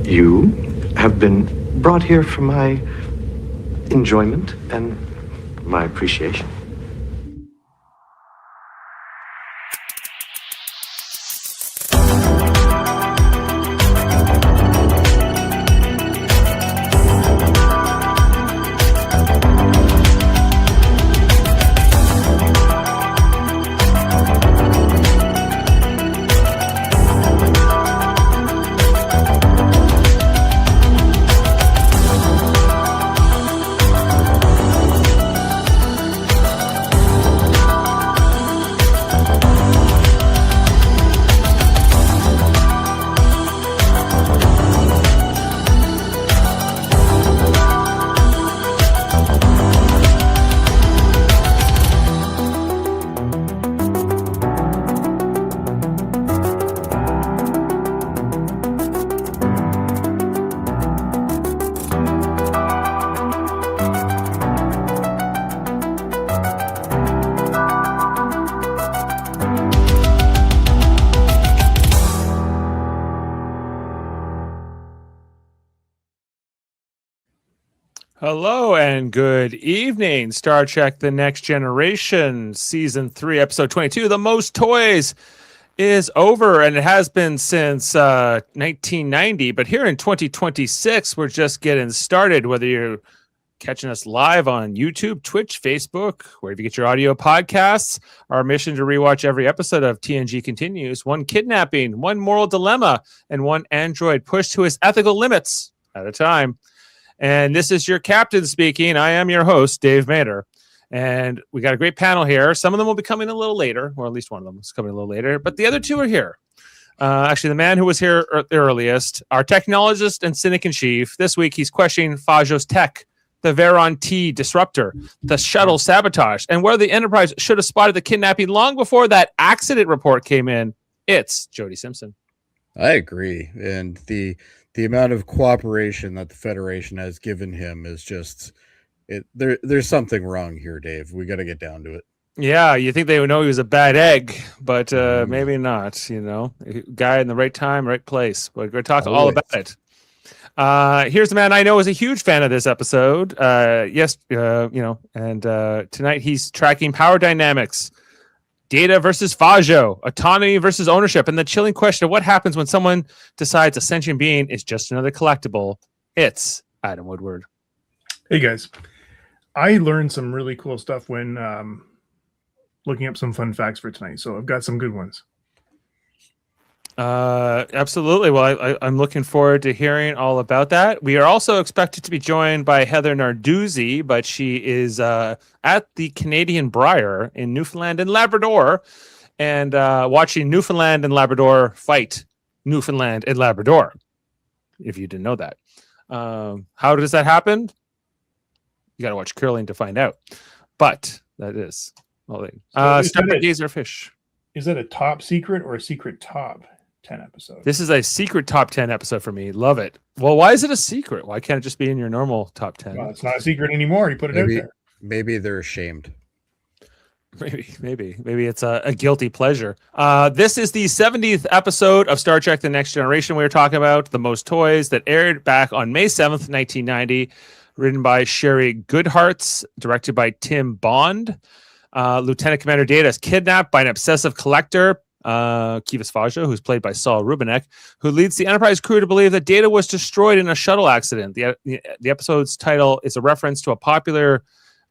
You have been brought here for my enjoyment and my appreciation. Hello and good evening. Star Trek The Next Generation, Season 3, Episode 22, The Most Toys, is over, and it has been since 1990. But here in 2026, we're just getting started, whether you're catching us live on YouTube, Twitch, Facebook, wherever you get your audio podcasts. Our mission to rewatch every episode of TNG continues. One kidnapping, one moral dilemma, and one android pushed to his ethical limits at a time. And this is your captain speaking. I am your host, Dave Mader. And we got a great panel here. Some of them will be coming a little later, or at least one of them is coming a little later. But the other two are here. Actually, the man who was here the earliest, our technologist and cynic in chief. This week, he's questioning Fajo's tech, the Veron T disruptor, the shuttle sabotage, and where the Enterprise should have spotted the kidnapping long before that accident report came in. It's Jody Simpson. I agree. And the amount of cooperation that the Federation has given him is just there's something wrong here, Dave. We got to get down to it. Yeah, you think they would know he was a bad egg, but maybe not, you know. Guy in the right time, right place. But we're going to talk all about it. Here's the man I know is a huge fan of this episode. And tonight he's tracking power dynamics, Data versus Fajo, autonomy versus ownership, and the chilling question of what happens when someone decides a sentient being is just another collectible. It's Adam Woodward. Hey guys, I learned some really cool stuff when looking up some fun facts for tonight, so I've got some good ones. Absolutely. Well, I'm looking forward to hearing all about that. We are also expected to be joined by Heather Narduzzi, but she is at the Canadian Briar in Newfoundland and Labrador, and watching Newfoundland and Labrador fight Newfoundland and Labrador, if you didn't know that. How does that happen? You got to watch curling to find out. But that is all. Stargazer Fish. Is that a top secret or a secret top 10 episode? This is a secret top 10 episode for me. Love it. Well, why is it a secret? Why can't it just be in your normal top 10? Well, it's not a secret anymore. You put it out there. Maybe they're ashamed. Maybe it's a guilty pleasure. This is the 70th episode of Star Trek The Next Generation we were talking about, The Most Toys, that aired back on May 7th, 1990, written by Sherry Goodharts, directed by Tim Bond. Lieutenant Commander Data is kidnapped by an obsessive collector, Kivas Fajo, who's played by Saul Rubinek, who leads the Enterprise crew to believe that Data was destroyed in a shuttle accident. The episode's title is a reference to a popular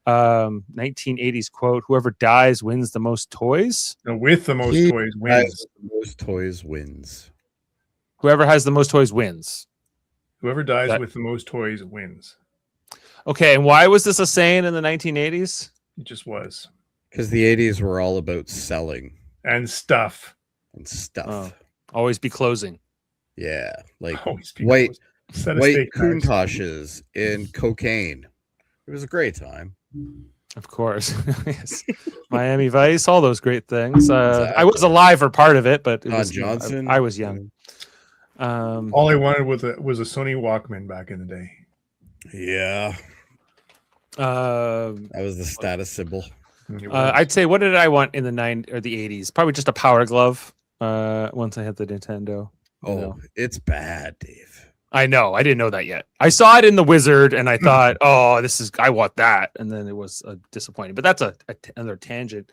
1980s quote, "Whoever dies wins the most toys." No, with the most toys wins. The most toys wins. Whoever has the most toys wins. Whoever dies with the most toys wins. Okay, and why was this a saying in the 1980s? It just was. Because the 80s were all about selling. And stuff. Always be closing. Yeah. Like white Countoshes and cocaine. It was a great time. Of course. Yes. Miami Vice, all those great things. Exactly. I was alive for part of it, but it was, Johnson. I was young. All I wanted was a Sony Walkman back in the day. Yeah. That was the status symbol. I'd say, what did I want in the 90s or the 80s? Probably just a Power Glove. Once I had the Nintendo. You know? It's bad, Dave. I know. I didn't know that yet. I saw it in The Wizard, and I thought, "Oh, I want that," and then it was disappointing. But that's another tangent.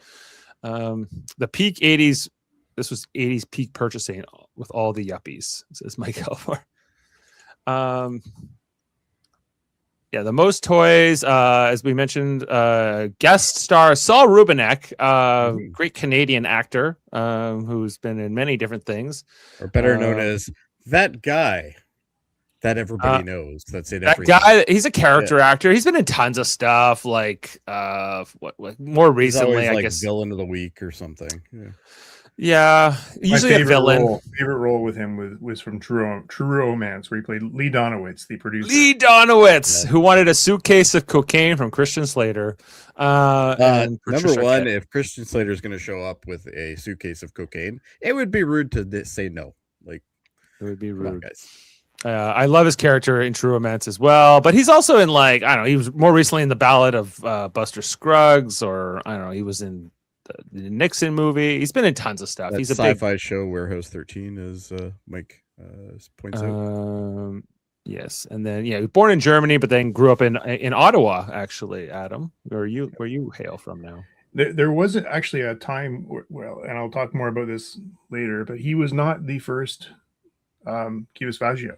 The peak '80s. This was '80s peak purchasing with all the yuppies. Says Mike Elmore. Yeah, the most toys, as we mentioned, guest star Saul Rubinek, great Canadian actor who's been in many different things, or better known as that guy that everybody knows. That's it. That guy, he's a character actor. He's been in tons of stuff, like more recently, I guess, villain of the week or something. Yeah, usually a villain. Favorite role with him was from True Romance, where he played Lee Donowitz, the producer. Lee Donowitz, who wanted a suitcase of cocaine from Christian Slater. Number one, if Christian Slater is going to show up with a suitcase of cocaine, it would be rude to say no. Like, it would be rude, guys. I love his character in True Romance as well, but he's also in, like, I don't know, he was more recently in the Ballad of Buster Scruggs, or I don't know, he was in the Nixon movie. He's been in tons of stuff. He's a sci-fi show, Warehouse 13, as Mike points out. Yes, and then he was born in Germany, but then grew up in Ottawa. Actually, Adam, where you hail from now? There was actually a time, well, and I'll talk more about this later, but he was not the first Kivas Fajo.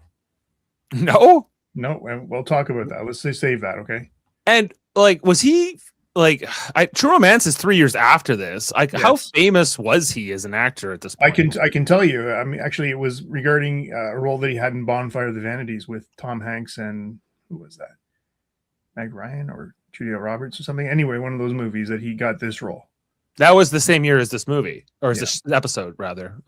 No, and we'll talk about that. Let's save that, okay? And like, was he like? True Romance is 3 years after this. Like, yes. How famous was he as an actor at this point? I can tell you. I mean, actually, it was regarding a role that he had in Bonfire of the Vanities with Tom Hanks and who was that? Meg Ryan or Julia Roberts or something. Anyway, one of those movies that he got this role. That was the same year as this movie, or as this episode, rather.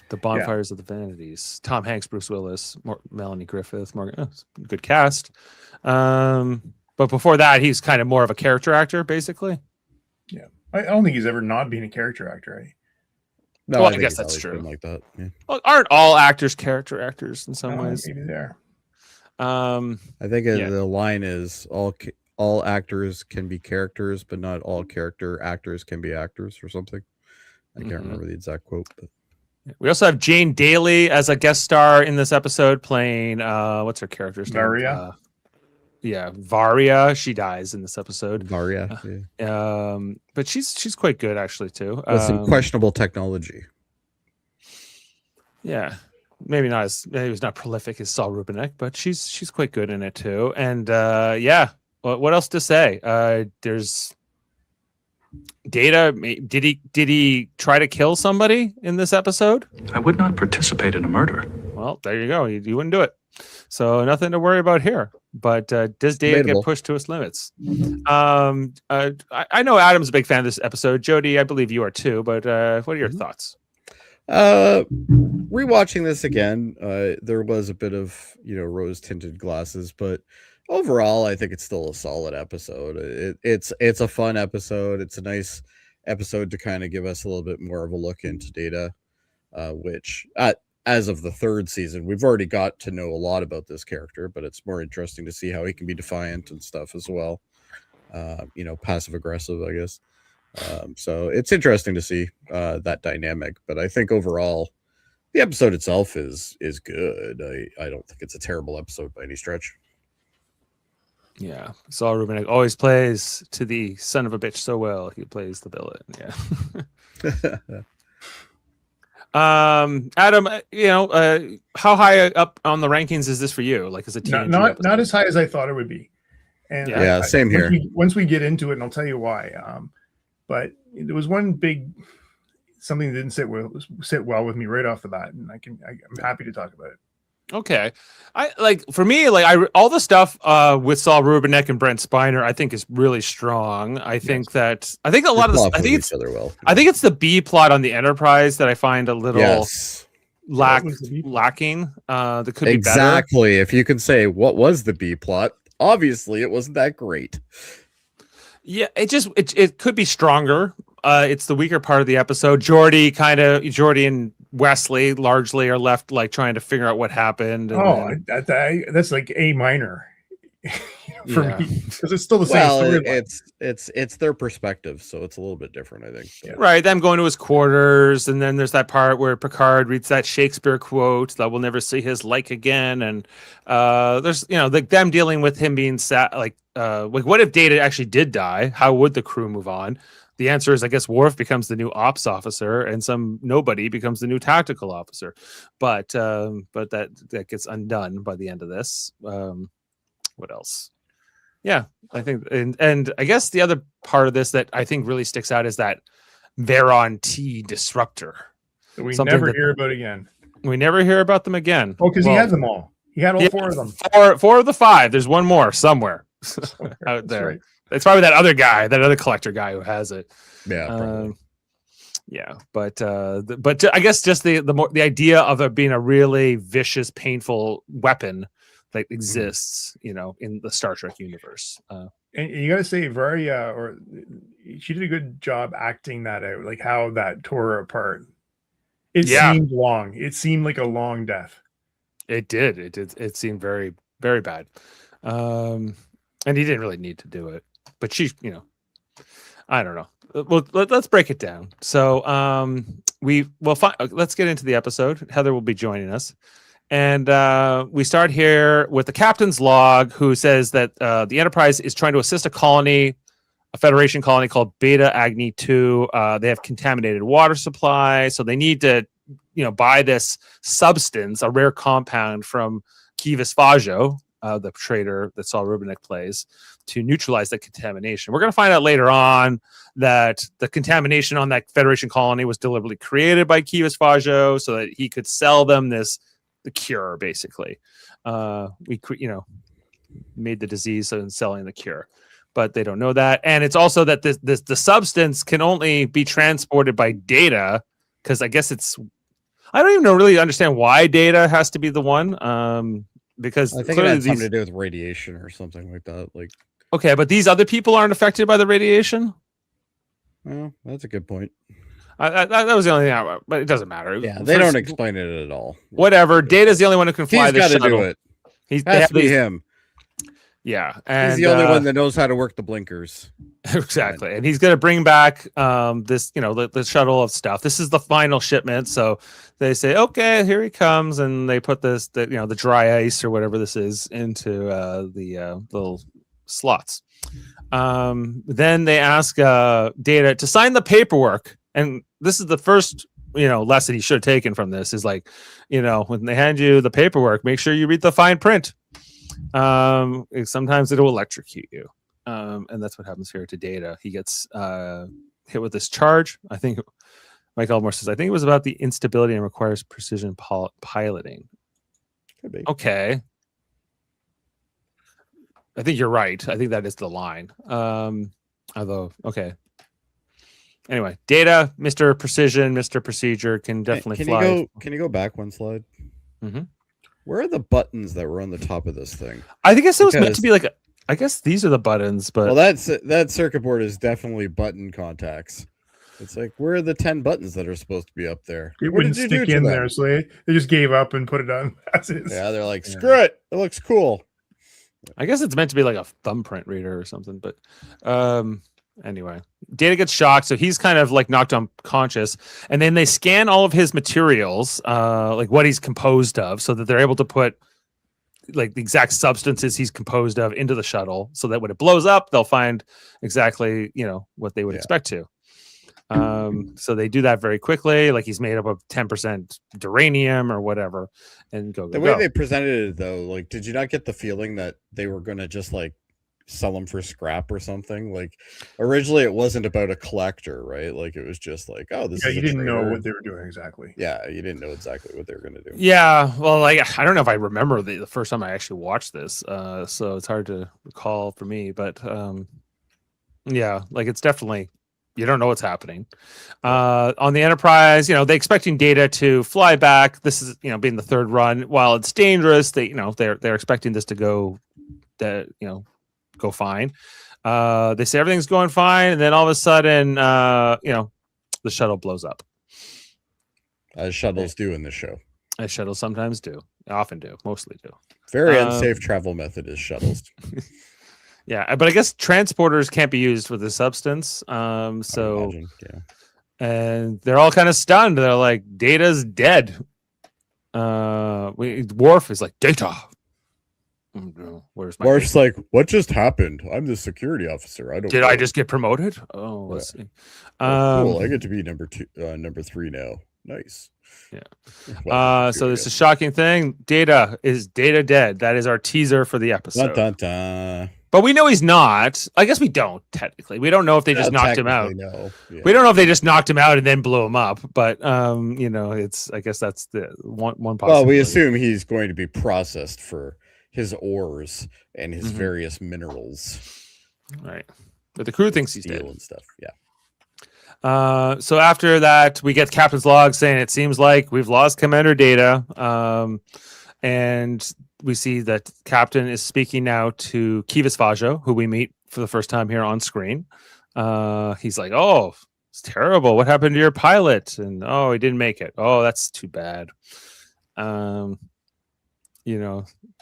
The Bonfires of the Vanities. Tom Hanks, Bruce Willis, Melanie Griffith, Morgan. Good cast. But before that, he's kind of more of a character actor, basically. Yeah, I don't think he's ever not been a character actor. Right? No, well, I guess that's true. Like that. Yeah. Well, aren't all actors character actors in some ways? Maybe they are. I think the line is all actors can be characters, but not all character actors can be actors, or something. I can't remember the exact quote, but. We also have Jane Daly as a guest star in this episode, playing what's her character's name? Varia. Varia. She dies in this episode. Varia. But she's quite good actually too. With some questionable technology. Yeah, maybe it's not prolific as Saul Rubinek, but she's quite good in it too. And what else to say? There's Data. Did he try to kill somebody in this episode? I would not participate in a murder. Well, there you go. You wouldn't do it. So nothing to worry about here. But does Data get pushed to its limits? I know Adam's a big fan of this episode. Jody, I believe you are too. But what are your thoughts? Rewatching this again, there was a bit of rose-tinted glasses, but overall, I think it's still a solid episode. It's a fun episode. It's a nice episode to kind of give us a little bit more of a look into Data, which as of the third season, we've already got to know a lot about this character, but it's more interesting to see how he can be defiant and stuff as well. Passive aggressive, I guess. So it's interesting to see that dynamic, but I think overall the episode itself is good. I don't think it's a terrible episode by any stretch. Yeah, Saul Rubinek always plays to the son of a bitch so well. He plays the villain. Yeah. Adam, how high up on the rankings is this for you? Like, as a TNG not as high as I thought it would be. And same here. Once we get into it, and I'll tell you why. But there was one something that didn't sit well with me right off the bat, and I'm happy to talk about it. Okay, all the stuff with Saul Rubinek and Brent Spiner, I think is really strong. I think a lot of this, I think it's the B plot on the Enterprise that I find a little lacking. That could be better. Exactly. If you can say what was the B plot, obviously it wasn't that great. Yeah, it could be stronger. It's the weaker part of the episode. Jody and Wesley largely are left like trying to figure out what happened. That's like A minor. for Yeah. me, because it's still the same Well, storyline. it's their perspective, so it's a little bit different, I think. But- Right, them going to his quarters, and then there's that part where Picard reads that Shakespeare quote that we'll never see his like again, and there's like them dealing with him being sad. Like what if Data actually did die? How would the crew move on? The answer is, I guess, Worf becomes the new ops officer, and some nobody becomes the new tactical officer. But that gets undone by the end of this. What else? Yeah, I think, and I guess the other part of this that I think really sticks out is that Veron T disruptor. That we something never that- hear about again. We never hear about them again. Oh, because he had them all. He had all Yeah, 4 of them. Four of the 5. There's one more somewhere out That's there. right. It's probably that other guy, that other collector guy who has it. Yeah, probably. Yeah, but I guess just the idea of it being a really vicious, painful weapon that exists, in the Star Trek universe. And you got to say, Varia, she did a good job acting that out, like how that tore her apart. It seemed long. It seemed like a long death. It did. It seemed very, very bad. And he didn't really need to do it, but she, I don't know. Well, let's break it down. So, let's get into the episode. Heather will be joining us. And we start here with the captain's log, who says that the Enterprise is trying to assist a Federation colony called Beta Agni 2. They have contaminated water supply, so they need to, buy this substance, a rare compound from Kivas Fajo, the trader that Saul Rubinek plays, to neutralize that contamination. We're going to find out later on that the contamination on that Federation colony was deliberately created by Kivas Fajo so that he could sell them the cure, basically. We made the disease and selling the cure, but they don't know that. And it's also that the substance can only be transported by Data, because I guess I don't even really understand why Data has to be the one. Because I think it had something to do with radiation or something like that. Like, okay, but these other people aren't affected by the radiation. Well, that's a good point. That was the only thing, but it doesn't matter. Yeah, they don't explain it at all. Whatever. Data's the only one who can fly He's the got to shuttle. do it. He's Has to be him. Yeah, and He's the only one that knows how to work the blinkers. Exactly, and he's going to bring back this, the shuttle of stuff. This is the final shipment, so they say, "Okay, here he comes," and they put the dry ice or whatever this is into the little slots. Then they ask Data to sign the paperwork, and this is the first lesson he should have taken from this is like, when they hand you the paperwork, make sure you read the fine print. Sometimes it'll electrocute you. And that's what happens here to Data. He gets hit with this charge. I think Mike Elmore says, I think it was about the instability and requires precision piloting. Could be. Okay. I think you're right. I think that is the line. Although, okay. Anyway, Data, Mr. Precision, Mr. Procedure can definitely fly. Can you go back one slide? Mm-hmm. Where are the buttons that were on the top of this thing? I think it was meant to be like, I guess these are the buttons, but that circuit board is definitely button contacts. It's like, where are the 10 buttons that are supposed to be up there? It wouldn't did you stick do to in them? there, so they just gave up and put it on as is. Yeah, they're like, screw it. It looks cool. I guess it's meant to be like a thumbprint reader or something. But anyway, Data gets shocked, so he's kind of like knocked unconscious, and then they scan all of his materials, like what he's composed of, so that they're able to put like the exact substances he's composed of into the shuttle, so that when it blows up, they'll find exactly what they would expect to. So they do that very quickly, like he's made up of 10% uranium or whatever, and go. The way they presented it, though, like, did you not get the feeling that they were going to just like sell them for scrap or something? Like, originally it wasn't about a collector, right? Like, it was just like, oh, this is you a didn't know trader. what they were doing exactly. Yeah, you didn't know exactly what they were going to do. Yeah, well, like I don't know if I remember the first time I actually watched this, so it's hard to recall for me. But yeah, like it's definitely, you don't know what's happening. On the Enterprise, they're expecting Data to fly back. This is being the third run. While it's dangerous, they're expecting this to go fine. They say everything's going fine, and then all of a sudden, the shuttle blows up. As shuttles do in this show. As shuttles sometimes do. Often do. Mostly do. Very unsafe travel method is shuttles. Yeah, but I guess transporters can't be used with the substance. So Imagine, yeah. and they're all kind of stunned. They're like, Data's dead. Worf is like, Data. Oh, no. Where's my Worf's data? like, what just happened? I'm the security officer. I don't. Did know. I just get promoted? Oh, let's see. Oh, cool. I get to be number 3 now. Nice. Yeah. So this is a shocking thing. Data dead. That is our teaser for the episode. Dun, dun, dun. But we know he's not. I guess we don't technically. We don't know if they just knocked him out. No. Yeah. We don't know if they just knocked him out and then blew him up. But it's. I guess that's the one possibility. Well, we assume he's going to be processed for his ores and his various minerals. Right. But the crew thinks he's Steel dead and stuff. Yeah. So after that, we get the captain's log saying it seems like we've lost Commander Data. And we see that Captain is speaking now to Kivas Fajo, who we meet for the first time here on screen. He's like, "Oh, it's terrible. What happened to your pilot?" And "Oh, he didn't make it. Oh, that's too bad."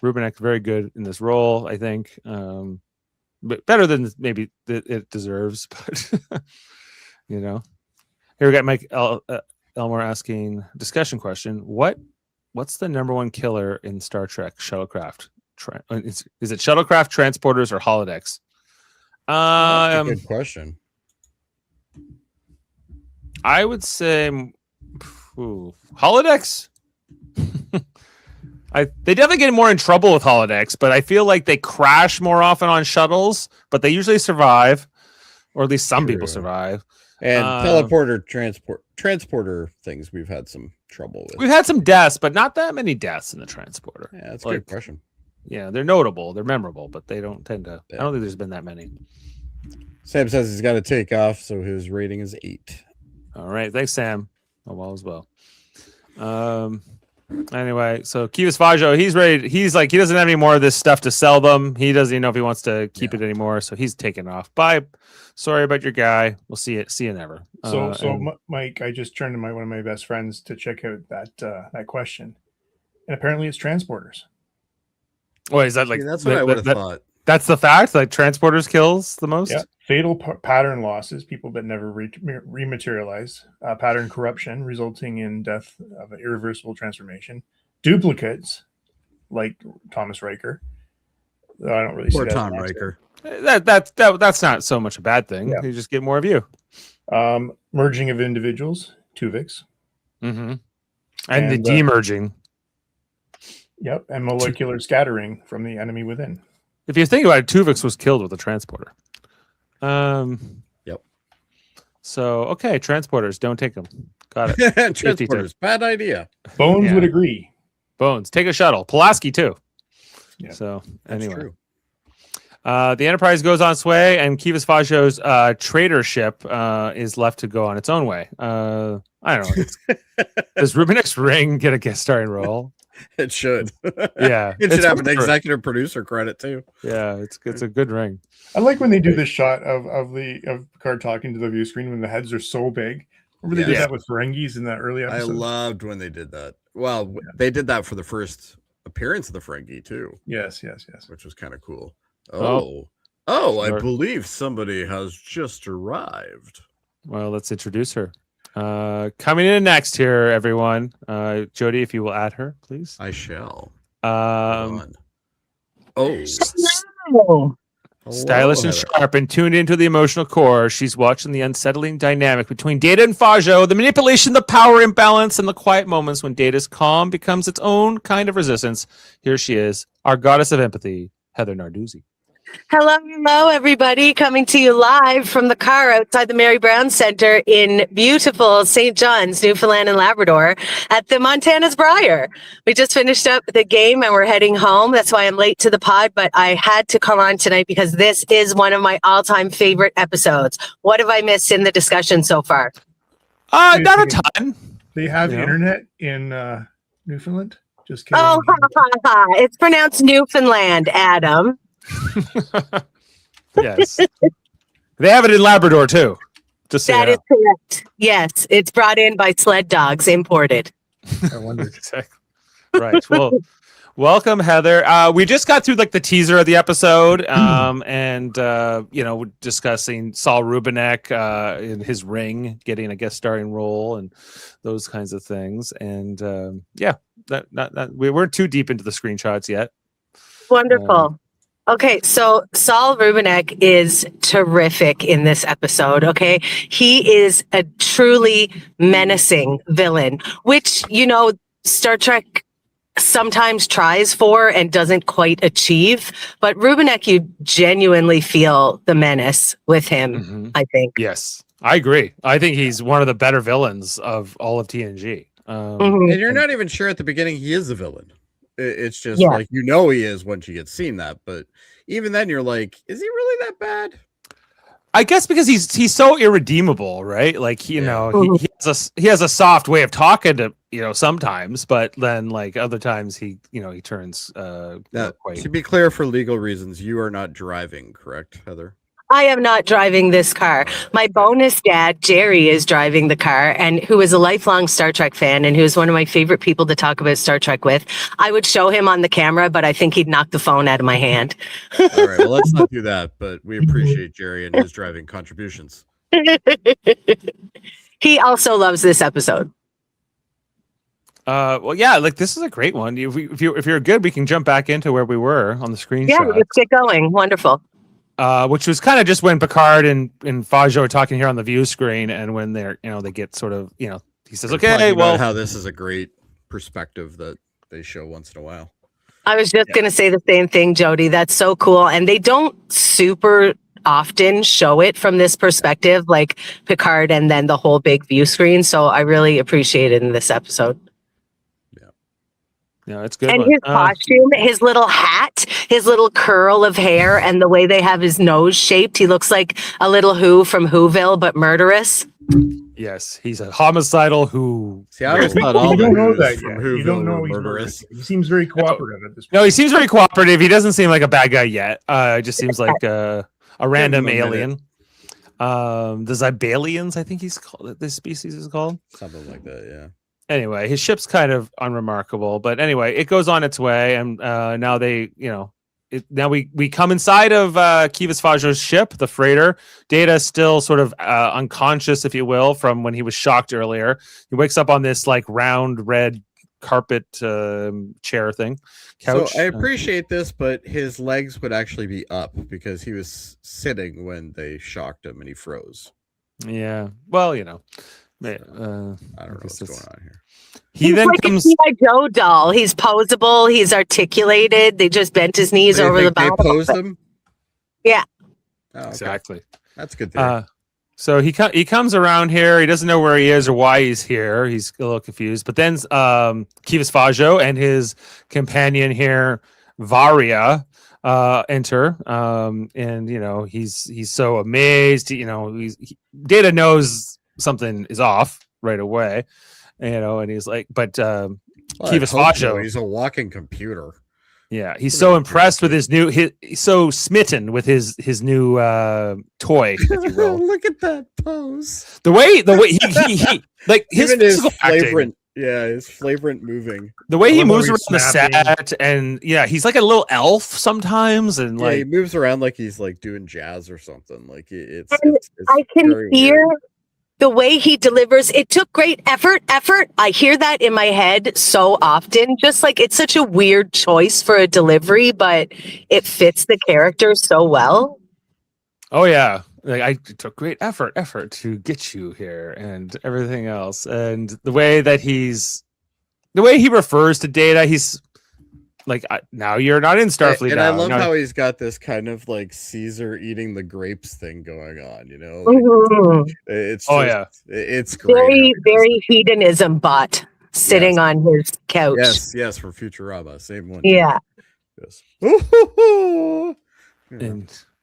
Rubenek very good in this role, I think. But better than maybe it deserves. But here we got Mike Elmore asking discussion question: What's the number one killer in Star Trek shuttlecraft? Is it shuttlecraft, transporters, or holodecks? That's a good question. I would say holodecks. They definitely get more in trouble with holodecks, but I feel like they crash more often on shuttles, but they usually survive, or at least some people survive. And transporter things, we've had some trouble with. We've had some deaths, but not that many deaths in the transporter. Yeah, that's a good question. Yeah, they're notable, they're memorable, but they don't tend to. I don't think there's been that many. Sam says he's got to take off, so his rating is 8. All right, thanks, Sam. All as well. Anyway, so Kivas Fajo, he's ready. He's like, he doesn't have any more of this stuff to sell them. He doesn't even know if he wants to keep it anymore, so he's taking off. Bye. Sorry about your guy. We'll see you never. Mike, I just turned to one of my best friends to check out that question, and apparently it's transporters. What is that like? That's what I would have thought. That's the fact. Like transporters kills the most. Yeah. Fatal pattern losses, people that never rematerialize, pattern corruption resulting in death of an irreversible transformation, duplicates like Thomas Riker. I don't really see that. Tom Riker. That's not so much a bad thing. Yeah. You just get more of you. Merging of individuals, Tuvix. And the demerging. Yep, and molecular scattering from the enemy within. If you think about it, Tuvix was killed with a transporter. Yep. So okay, transporters, don't take them. Got it. Transporters, bad idea. Bones would agree. Bones, take a shuttle. Pulaski too. Yeah. So That's anyway, true. The Enterprise goes on its way, and Kivas Fajo's trader ship is left to go on its own way. I don't know. Does Rubenek's ring get a guest starring role? It should. Yeah, It should have an executive producer credit too. Yeah, it's a good ring. I like when they do this shot of Picard talking to the view screen when the heads are so big. Remember they did that with Ferengis in that early episode? I loved when they did that. Well, they did that for the first appearance of the Ferengi too. Yes. Which was kind of cool. I believe somebody has just arrived. Well, let's introduce her. Coming in next here, everyone. Jody, if you will add her, please. I shall. Stylish and sharp and tuned into the emotional core. She's watching the unsettling dynamic between Data and Fajo, the manipulation, the power imbalance, and the quiet moments when Data's calm becomes its own kind of resistance. Here she is, our goddess of empathy, Heather Narduzzi. Hello, everybody. Coming to you live from the car outside the Mary Brown Center in beautiful St. John's, Newfoundland and Labrador at the Montana's Briar. We just finished up the game and we're heading home. That's why I'm late to the pod, but I had to come on tonight because this is one of my all-time favorite episodes. What have I missed in the discussion so far? Not a ton. They have internet in Newfoundland? Just kidding. Oh, it's pronounced Newfoundland, Adam. Yes. They have it in Labrador too. Just that is correct. Yes, it's brought in by sled dogs, imported. I wonder. Exactly. Right. Well, welcome, Heather. We just got through like the teaser of the episode, and discussing Saul Rubinek in his Ring getting a guest starring role and those kinds of things. And that we weren't too deep into the screenshots yet. Wonderful. Okay, so Saul Rubinek is terrific in this episode. Okay, he is a truly menacing villain, which Star Trek sometimes tries for and doesn't quite achieve. But Rubinek, you genuinely feel the menace with him. I think. Yes, I agree. I think he's one of the better villains of all of TNG. And you're not even sure at the beginning he is the villain. It's just like he is once you get seen that, but even then you're like, is he really that bad? I guess because he's so irredeemable, right? Like he has a soft way of talking to sometimes, but then like other times he turns. Now, to be clear, for legal reasons, you are not driving, correct, Heather? I am not driving this car. My bonus dad, Jerry, is driving the car, and who is a lifelong Star Trek fan and who's one of my favorite people to talk about Star Trek with. I would show him on the camera, but I think he'd knock the phone out of my hand. All right, well, let's not do that, but we appreciate Jerry and his driving contributions. He also loves this episode. Like this is a great one. If you're good, we can jump back into where we were on the screenshot. Yeah, let's get going. Wonderful. Which was kind of just when Picard and Fajo are talking here on the view screen, and when they're they get sort of he says, "Okay, well, how this is a great perspective that they show once in a while." I was just gonna say the same thing, Jody. That's so cool, and they don't super often show it from this perspective, like Picard, and then the whole big view screen. So I really appreciate it in this episode. Yeah, it's good. And his costume, his little hat, his little curl of hair, and the way they have his nose shaped, he looks like a little Who from Whoville, but murderous. Yes, he's a homicidal Who. See, I always thought all you don't know that from yet. Whoville You don't know were he's murderous. He seems very cooperative at this point. No, he seems very cooperative. He doesn't seem like a bad guy yet. It just seems like a random alien. The Zybalians, I think he's called. This species is called Something like that. Yeah. Anyway, his ship's kind of unremarkable, but anyway, it goes on its way, and now they, now we come inside of Kivas Fajo's ship, the freighter. Data's still sort of unconscious, if you will, from when he was shocked earlier. He wakes up on this like round red carpet chair thing, couch. So I appreciate this, but his legs would actually be up because he was sitting when they shocked him and he froze. Yeah, well, I don't know what's going on here. He's then like comes. a G.I. Joe doll. He's posable. He's articulated. They just bent his knees over the bottom. They posed him? Yeah. Oh, okay. Exactly. That's good. Theory. So he comes around here. He doesn't know where he is or why he's here. He's a little confused. But then Kivas Fajo and his companion here, Varia, enter. And he's so amazed. Data knows something is off right away. And he's like, but Kivas Fajo, he's a walking computer. Yeah, he's so impressed with his new. He's so smitten with his new toy. If you will. Look at that pose. The way he like his physical acting. His flagrant moving. The way he moves around the set, and he's like a little elf sometimes, and he moves around like he's like doing jazz or something. Like it's I can hear the way he delivers. It took great effort. I hear that in my head so often. Just like it's such a weird choice for a delivery, but it fits the character so well. Oh yeah. Like I took great effort to get you here and everything else. And the way he refers to Data, he's like, now you're not in Starfleet. And now. I love how he's got this kind of like Caesar eating the grapes thing going on, It's it's great. Very, very hedonism bot sitting on his couch. Yes, for Futurama. Same one. Yeah. Yes.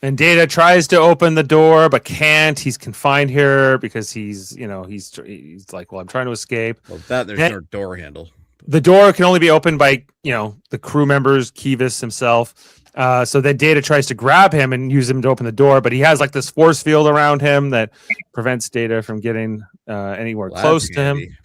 And Data tries to open the door but can't. He's confined here because he's like, well, I'm trying to escape. Well, there's no door handle. The door can only be opened by the crew members, Kivas himself. So then Data tries to grab him and use him to open the door, but he has like this force field around him that prevents Data from getting anywhere close to him.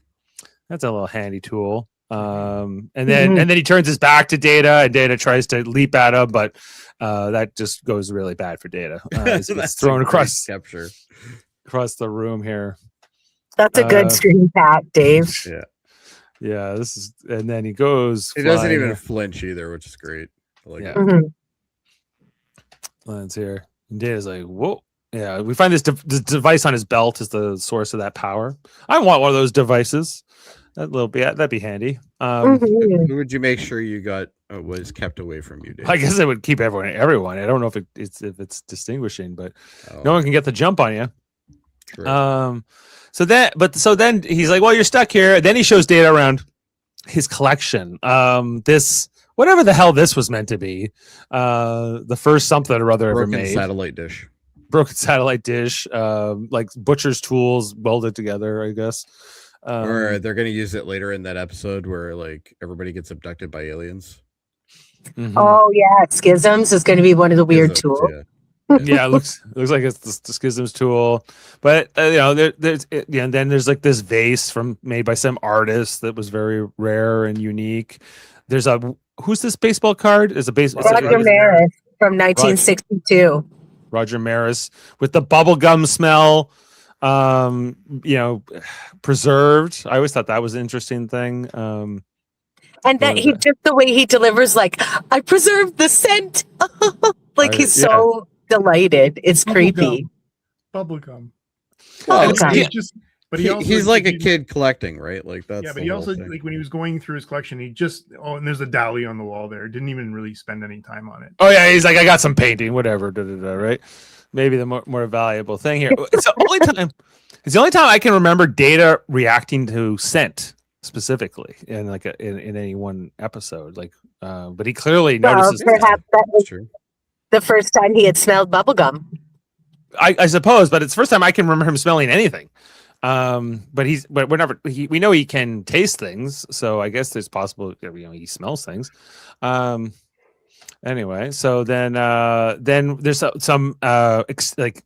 That's a little handy tool. And then he turns his back to Data, and Data tries to leap at him, but that just goes really bad for Data. He gets thrown across the room here. That's a good screen tap, Dave. Yeah. This is, and then he goes. He doesn't even flinch either, which is great. I like it. Lands here. And Data's like, whoa. Yeah, we find this device on his belt is the source of that power. I want one of those devices. That'd be handy. Who would you make sure you got was kept away from you, Dave? I guess it would keep everyone. I don't know if it's distinguishing, but no one can get the jump on you. True. So then he's like, well, you're stuck here. Then he shows Data around his collection. This whatever the hell this was meant to be. The first something or other ever made. Broken satellite dish, like butcher's tools welded together, I guess. Or they're going to use it later in that episode where like everybody gets abducted by aliens. Oh yeah, Schisms is going to be one of the weird tools. Yeah, it looks like it's the Schisms tool, but and then there's like this vase made by some artist that was very rare and unique. There's who's this baseball card? Is a baseball Roger Maris from 1962. Roger Maris with the bubblegum smell, preserved. I always thought that was an interesting thing. And that just the way he delivers, like, I preserved the scent. Like he's so delighted. It's creepy. Bubblegum. He's like a kid collecting, right? Like that's but he also like when he was going through his collection, and there's a Dali on the wall there. Didn't even really spend any time on it. Oh yeah, he's like, I got some painting, whatever, right? Maybe the more valuable thing here. It's the only time I can remember Data reacting to scent specifically in in any one episode. Like, but he clearly notices. Perhaps that was true. The first time he had smelled bubblegum. I suppose, but it's the first time I can remember him smelling anything. But we know he can taste things, so I guess there's possible he smells things. Anyway, so then there's some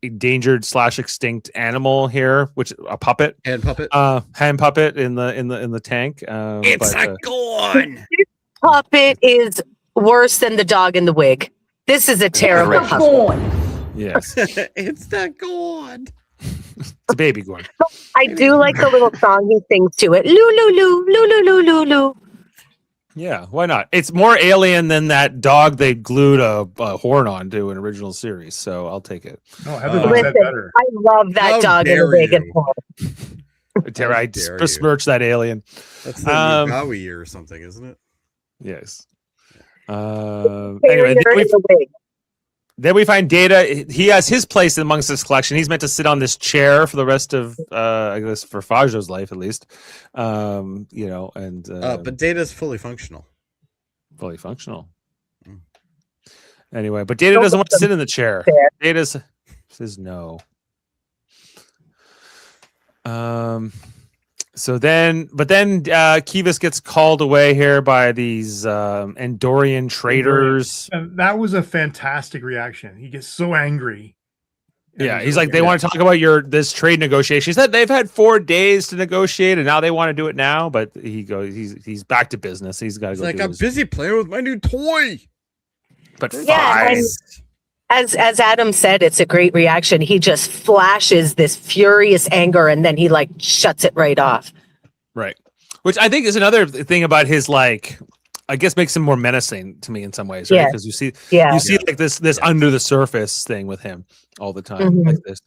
endangered / extinct animal here, which a puppet, hand puppet in the tank. It's a gone. This puppet is worse than the dog in the wig. This is a terrible puppet. Yes, it's the gone. It's a baby Gorn. I do like the little song he sings to it. Loo loo loo loo loo loo loo loo. Yeah, why not? It's more alien than that dog they glued a horn on to an original series, so I'll take it. Oh, Heather likes that better. I love that dog in the wig and horn. I besmirch that alien. That's the Howie or something, isn't it? Yes. Anyway, then we find Data. He has his place amongst this collection. He's meant to sit on this chair for the rest of, I guess, for Fajo's life at least. But Data's fully functional. Fully functional. Anyway, but Data doesn't want to sit in the chair. Data says no. But then Kivas gets called away here by these Andorian traders. And that was a fantastic reaction. He gets so angry. Yeah, he's like, they want to talk about this trade negotiation. He said they've had 4 days to negotiate, and now they want to do it now. But he's back to business. He's got to go. Like, I'm busy playing with my new toy. But fine. As Adam said, it's a great reaction. He just flashes this furious anger, and then he shuts it right off. Right. Which I think is another thing about his, I guess makes him more menacing to me in some ways, right? Because you see like this under the surface thing with him all the time, like this.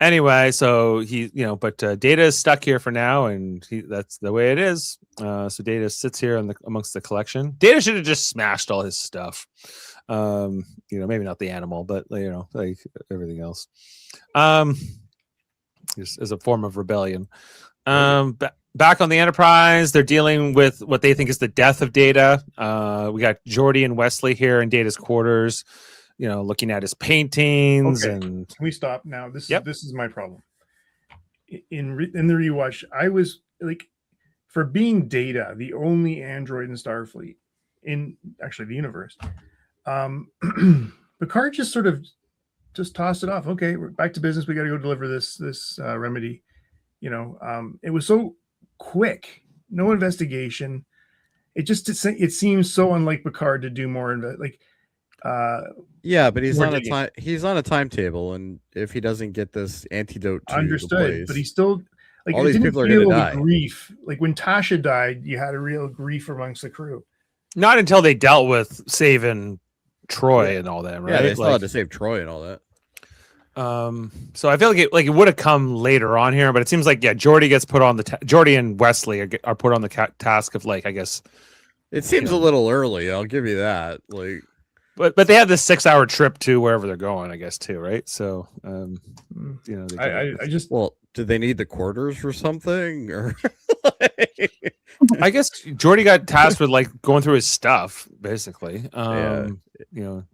Anyway, so but Data is stuck here for now, and that's the way it is. So Data sits here amongst the collection. Data should have just smashed all his stuff. Maybe not the animal, but like everything else. Just as a form of rebellion. Back on the Enterprise, they're dealing with what they think is the death of Data. We got Jody and Wesley here in Data's quarters, looking at his paintings. Okay. And can we stop now? This is my problem. In the rewatch, I was like, for being Data, the only android in Starfleet, in actually the universe, Picard just sort of tossed it off. Okay, we're back to business. We got to go deliver this remedy. It was so quick no investigation. It seems so unlike Picard to do more Yeah, but he's more on a digging. time. He's on a timetable, and if he doesn't get this antidote to the Understood, place, but he still like all it these didn't people are gonna feel the die. grief. Like when Tasha died, you had a real grief amongst the crew. Not until they dealt with saving Troy and all that, right? Yeah, they still Like, had to save Troy and all that. so I feel like it would have come later on here, but it seems like Jordy gets put on the Jordy and Wesley are put on the task of, like, I guess It seems a little early. I'll give you that. Like, but they have this 6-hour trip to wherever they're going, I guess, too, right? So I just well, did they need the quarters for something, or I guess Jordy got tasked with, like, going through his stuff, basically. Yeah. You know,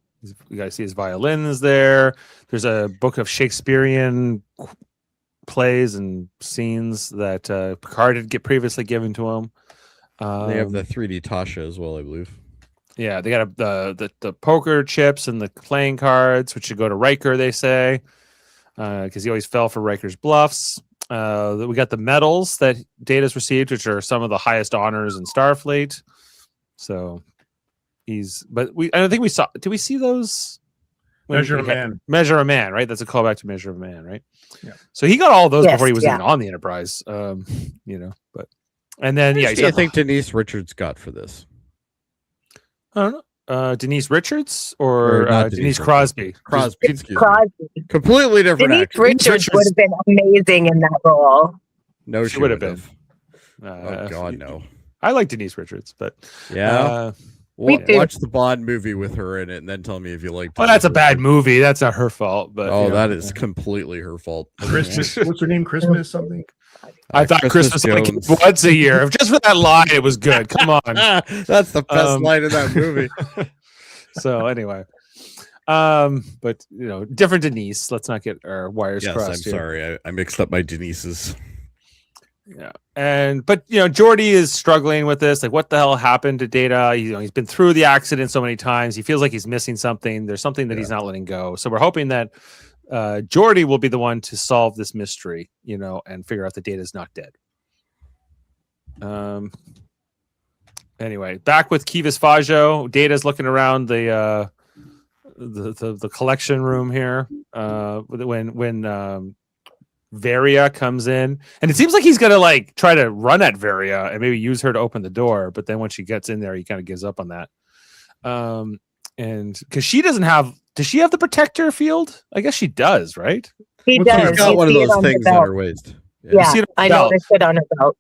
you guys see his violins there. There's a book of Shakespearean plays and scenes that Picard had previously given to him. they have the 3D Tasha as well, I believe. Yeah, they got the poker chips and the playing cards, which should go to Riker, they say, because he always fell for Riker's bluffs. We got the medals that Data's received, which are some of the highest honors in Starfleet. So I don't think we saw. Did we see those? Measure of Man. Measure of Man, right? That's a callback to Measure of Man, right? Yeah. So he got all of those Yes, before he was yeah. even on the Enterprise. But and then What he's do you got, think Denise Richards got for this? I don't know. Denise Richards or not Denise Denise Crosby? Crosby, excuse me. Crosby. Completely different Denise actor. Richards would have been amazing in that role. No, She she would would have have. been. Oh God, no. I like Denise Richards, but Yeah. Me too. Watch the Bond movie with her in it, and then tell me if you like. well, that's a Denise bad Richards. movie. That's not her fault. But Oh, that is completely her fault. Christmas. What's her name? Christmas something. I thought Christmas like Jones. once a year. Just for that line, it was good. Come on. That's the best line in that movie. So anyway, but different Denise. Let's not get our wires Yes, crossed. I'm here. sorry. I mixed up my Denises. Yeah, but Geordi is struggling with this. Like, what the hell happened to Data? He's been through the accident so many times. He feels like he's missing something. There's something that he's not letting go. So we're hoping that Geordi will be the one to solve this mystery, and figure out that Data's not dead. Anyway, back with Kivas Fajo. Data's looking around the collection room here. When Varia comes in, and it seems like he's gonna try to run at Varia and maybe use her to open the door, but then when she gets in there, he kind of gives up on that. And because she does she have the protector field? I guess she does, right? He What's does. She's got You one of see it those on the things on belt. her waist. Yeah, see it on the I belt. noticed it on her belt.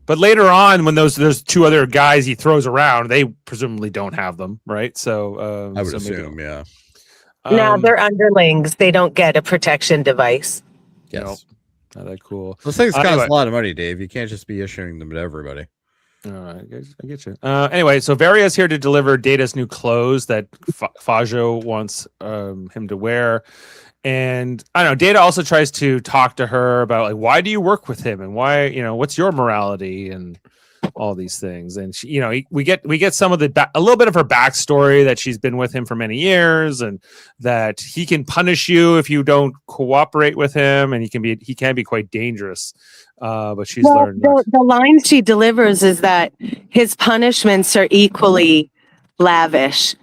But later on, when there's two other guys he throws around, they presumably don't have them, right? So I would so maybe- assume, yeah. No, they're underlings. They don't get a protection device. Yes. Not that cool. Those things cost Anyway. a lot of money, Dave. You can't just be issuing them to everybody. All right, I get you. Anyway, so Varia's here to deliver Data's new clothes that Fajo wants him to wear. And I don't know, Data also tries to talk to her about why do you work with him and why, what's your morality and all these things. And she, we get some of a little bit of her backstory that she's been with him for many years and that he can punish you if you don't cooperate with him, and he can be quite dangerous. But she's learned. The line she delivers is that his punishments are equally lavish.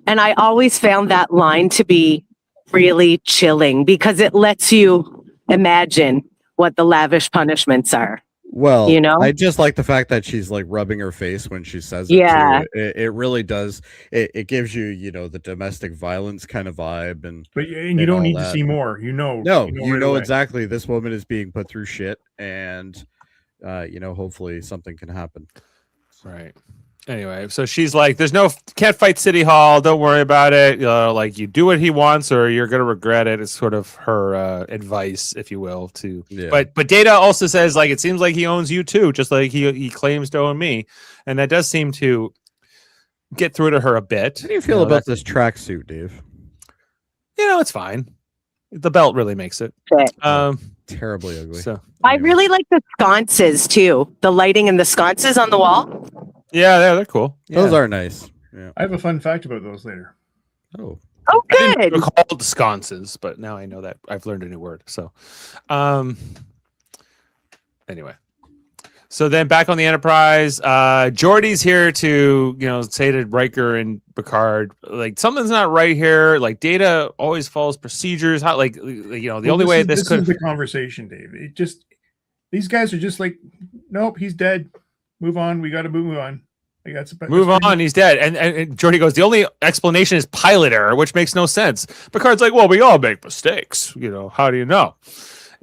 And I always found that line to be really chilling because it lets you imagine what the lavish punishments are. Well, I just like the fact that she's rubbing her face when she says it. Yeah. Too. It really does. It gives you, the domestic violence kind of vibe, and You don't all need to that. see more. No, right away. exactly. This woman is being put through shit, and hopefully something can happen. Right. Anyway, so she's like, can't fight City Hall. Don't worry about it. You do what he wants or you're going to regret it. It's sort of her advice, if you will, Yeah. but Data also says it seems like he owns you too, just like he claims to own me. And that does seem to get through to her a bit. How do you feel about this tracksuit, Dave? It's fine. The belt really makes it. Terribly ugly. So I Anyway. really like the sconces too. The lighting in the sconces on the wall. yeah, they're cool. Those Yeah. are nice. Yeah. I have a fun fact about those later. Oh. Oh, I didn't good. recall the sconces, but now I know that I've learned a new word. So, anyway, So then back on the Enterprise, Geordi's here to, say to Riker and Picard, like, something's not right here. Like, Data always follows procedures. How, the only way this could is the conversation, Dave. It just, these guys are just like, nope, he's dead. Move on. We got to move on. Like, move on. He's dead. And Jody goes, the only explanation is pilot error, which makes no sense. Picard's like, well, we all make mistakes. How do you know?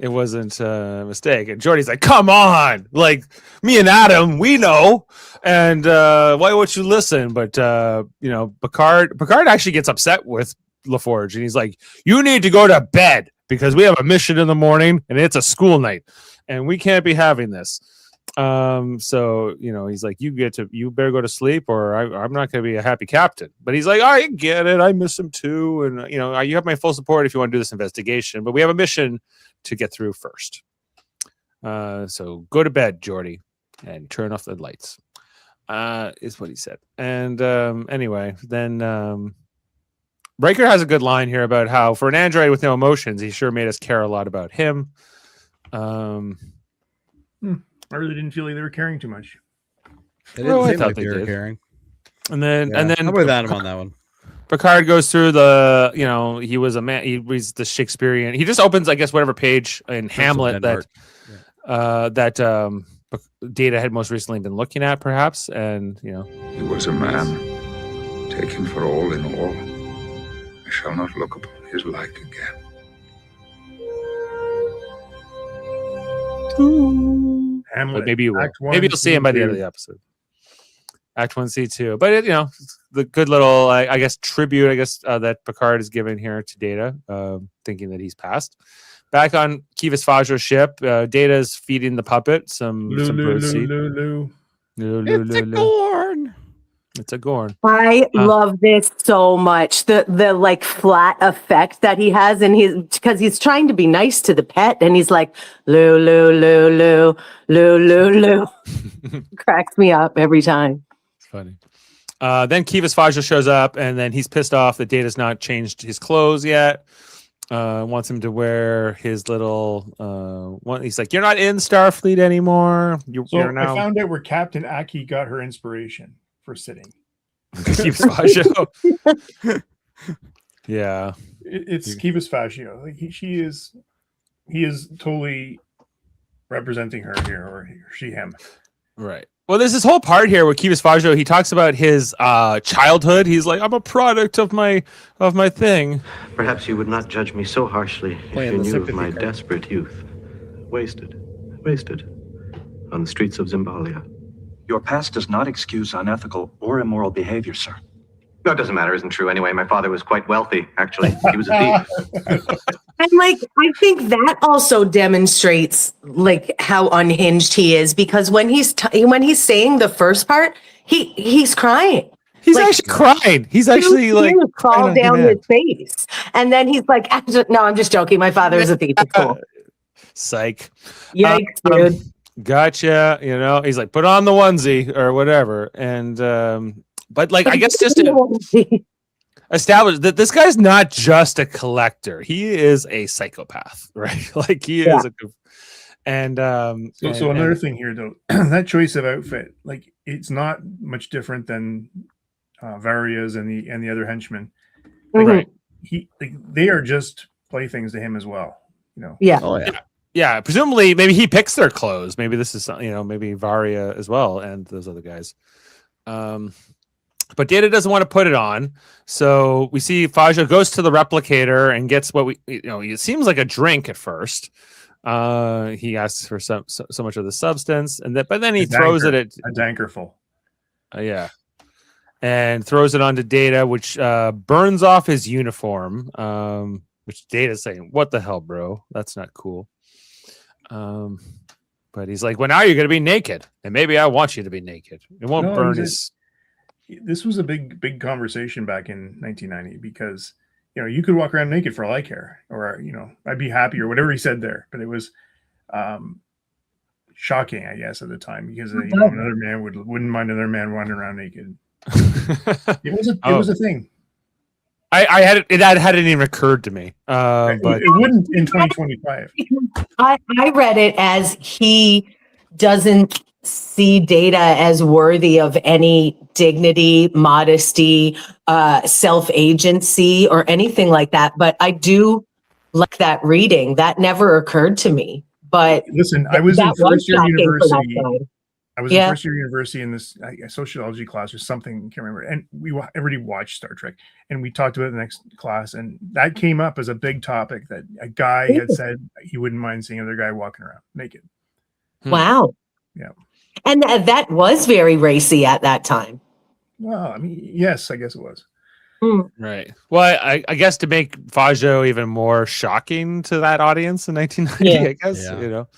It wasn't a mistake. And Jordy's like, come on. Like, me and Adam, we know. And why won't you listen? But, Picard actually gets upset with LaForge. And he's like, you need to go to bed because we have a mission in the morning and it's a school night. And we can't be having this. So, he's like, you better go to sleep or I'm not going to be a happy captain. But he's like, I get it. I miss him too. And, you have my full support if you want to do this investigation. But we have a mission to get through first. So go to bed, Geordi, and turn off the lights, is what he said. And anyway, then Riker has a good line here about how for an android with no emotions, he sure made us care a lot about him. I really didn't feel like they were caring too much. It didn't seem like they were caring. And then I'm with Adam on that one. Picard goes through the, he was a man. He reads the Shakespearean. He just opens, I guess, whatever page in Hamlet that Data had most recently been looking at, perhaps. And He was a man, taken for all in all. I shall not look upon his like again. Hamlet. But maybe you will. Maybe you'll see him by the end of the episode. Act 1, C2. But, the good little, I guess, tribute, that Picard is giving here to Data, thinking that he's passed. Back on Kivas Fajo's ship, Data is feeding the puppet some birdseed. It's a Gorn. It's a Gorn. I love this so much. The like flat effect that he has, and because he's trying to be nice to the pet, and he's like Lou Lou Lou Lou Lou Lou Lou. Cracks me up every time. It's funny. Then Kivas Fajo shows up, and then he's pissed off that Data's not changed his clothes yet. Wants him to wear his little one. He's like, "You're not in Starfleet anymore. You're now." I found out where Captain Aki got her inspiration for sitting. Kivas Fajo. Yeah, it's Kivas Fajo. Like he is totally representing her here, or she him. Right. Well, there's this whole part here where Kivas Fajo, he talks about his childhood. He's like, I'm a product of my thing. Perhaps you would not judge me so harshly if you knew of my desperate youth. Wasted on the streets of Zimbalia. Your past does not excuse unethical or immoral behavior, sir. No, it doesn't matter. Isn't true anyway. My father was quite wealthy, actually. He was a thief. And I think that also demonstrates like how unhinged he is, because when he's saying the first part, he's crying. He's actually crying. He's actually like crawl down his face, and then he's like, "No, I'm just joking. My father is a thief. It's cool." Psych. Yikes, dude. Gotcha. He's like, put on the onesie or whatever, and but like, I guess just to establish that this guy's not just a collector; he is a psychopath, right? Like he is So another thing here, though, that choice of outfit, like it's not much different than Varia's and the other henchmen. Like, right? They are just playthings to him as well. Yeah. Oh yeah. Yeah, presumably, maybe he picks their clothes. Maybe this is, maybe Varia as well, and those other guys. But Data doesn't want to put it on, so we see Fajo goes to the replicator and gets what it seems like a drink at first. He asks for so much of the substance, but then he throws it at a dankerful. Yeah, and throws it onto Data, which burns off his uniform. Which Data's saying, "What the hell, bro? That's not cool." But he's like, well, now you're going to be naked, and maybe I want you to be naked. It won't burn his. This was a big conversation back in 1990 because you could walk around naked for all I care, or I'd be happy, or whatever he said there. But it was shocking, I guess, at the time, because another man wouldn't mind another man wandering around naked. It was a thing. I hadn't even occurred to me. But it wouldn't in 2025. I read it as he doesn't see Data as worthy of any dignity, modesty, self-agency, or anything like that. But I do like that reading. That never occurred to me. But listen, I was in that was first year shocking for that university. time. I was in Yeah. first year university in this sociology class or something, I can't remember. And everybody watched Star Trek, and we talked about it in the next class, and that came up as a big topic that a guy had said he wouldn't mind seeing another guy walking around naked. Wow. Yeah. And that was very racy at that time. Well, I mean, yes, I guess it was. Right. Well, I guess to make Fajo even more shocking to that audience in 1990, I guess, you know.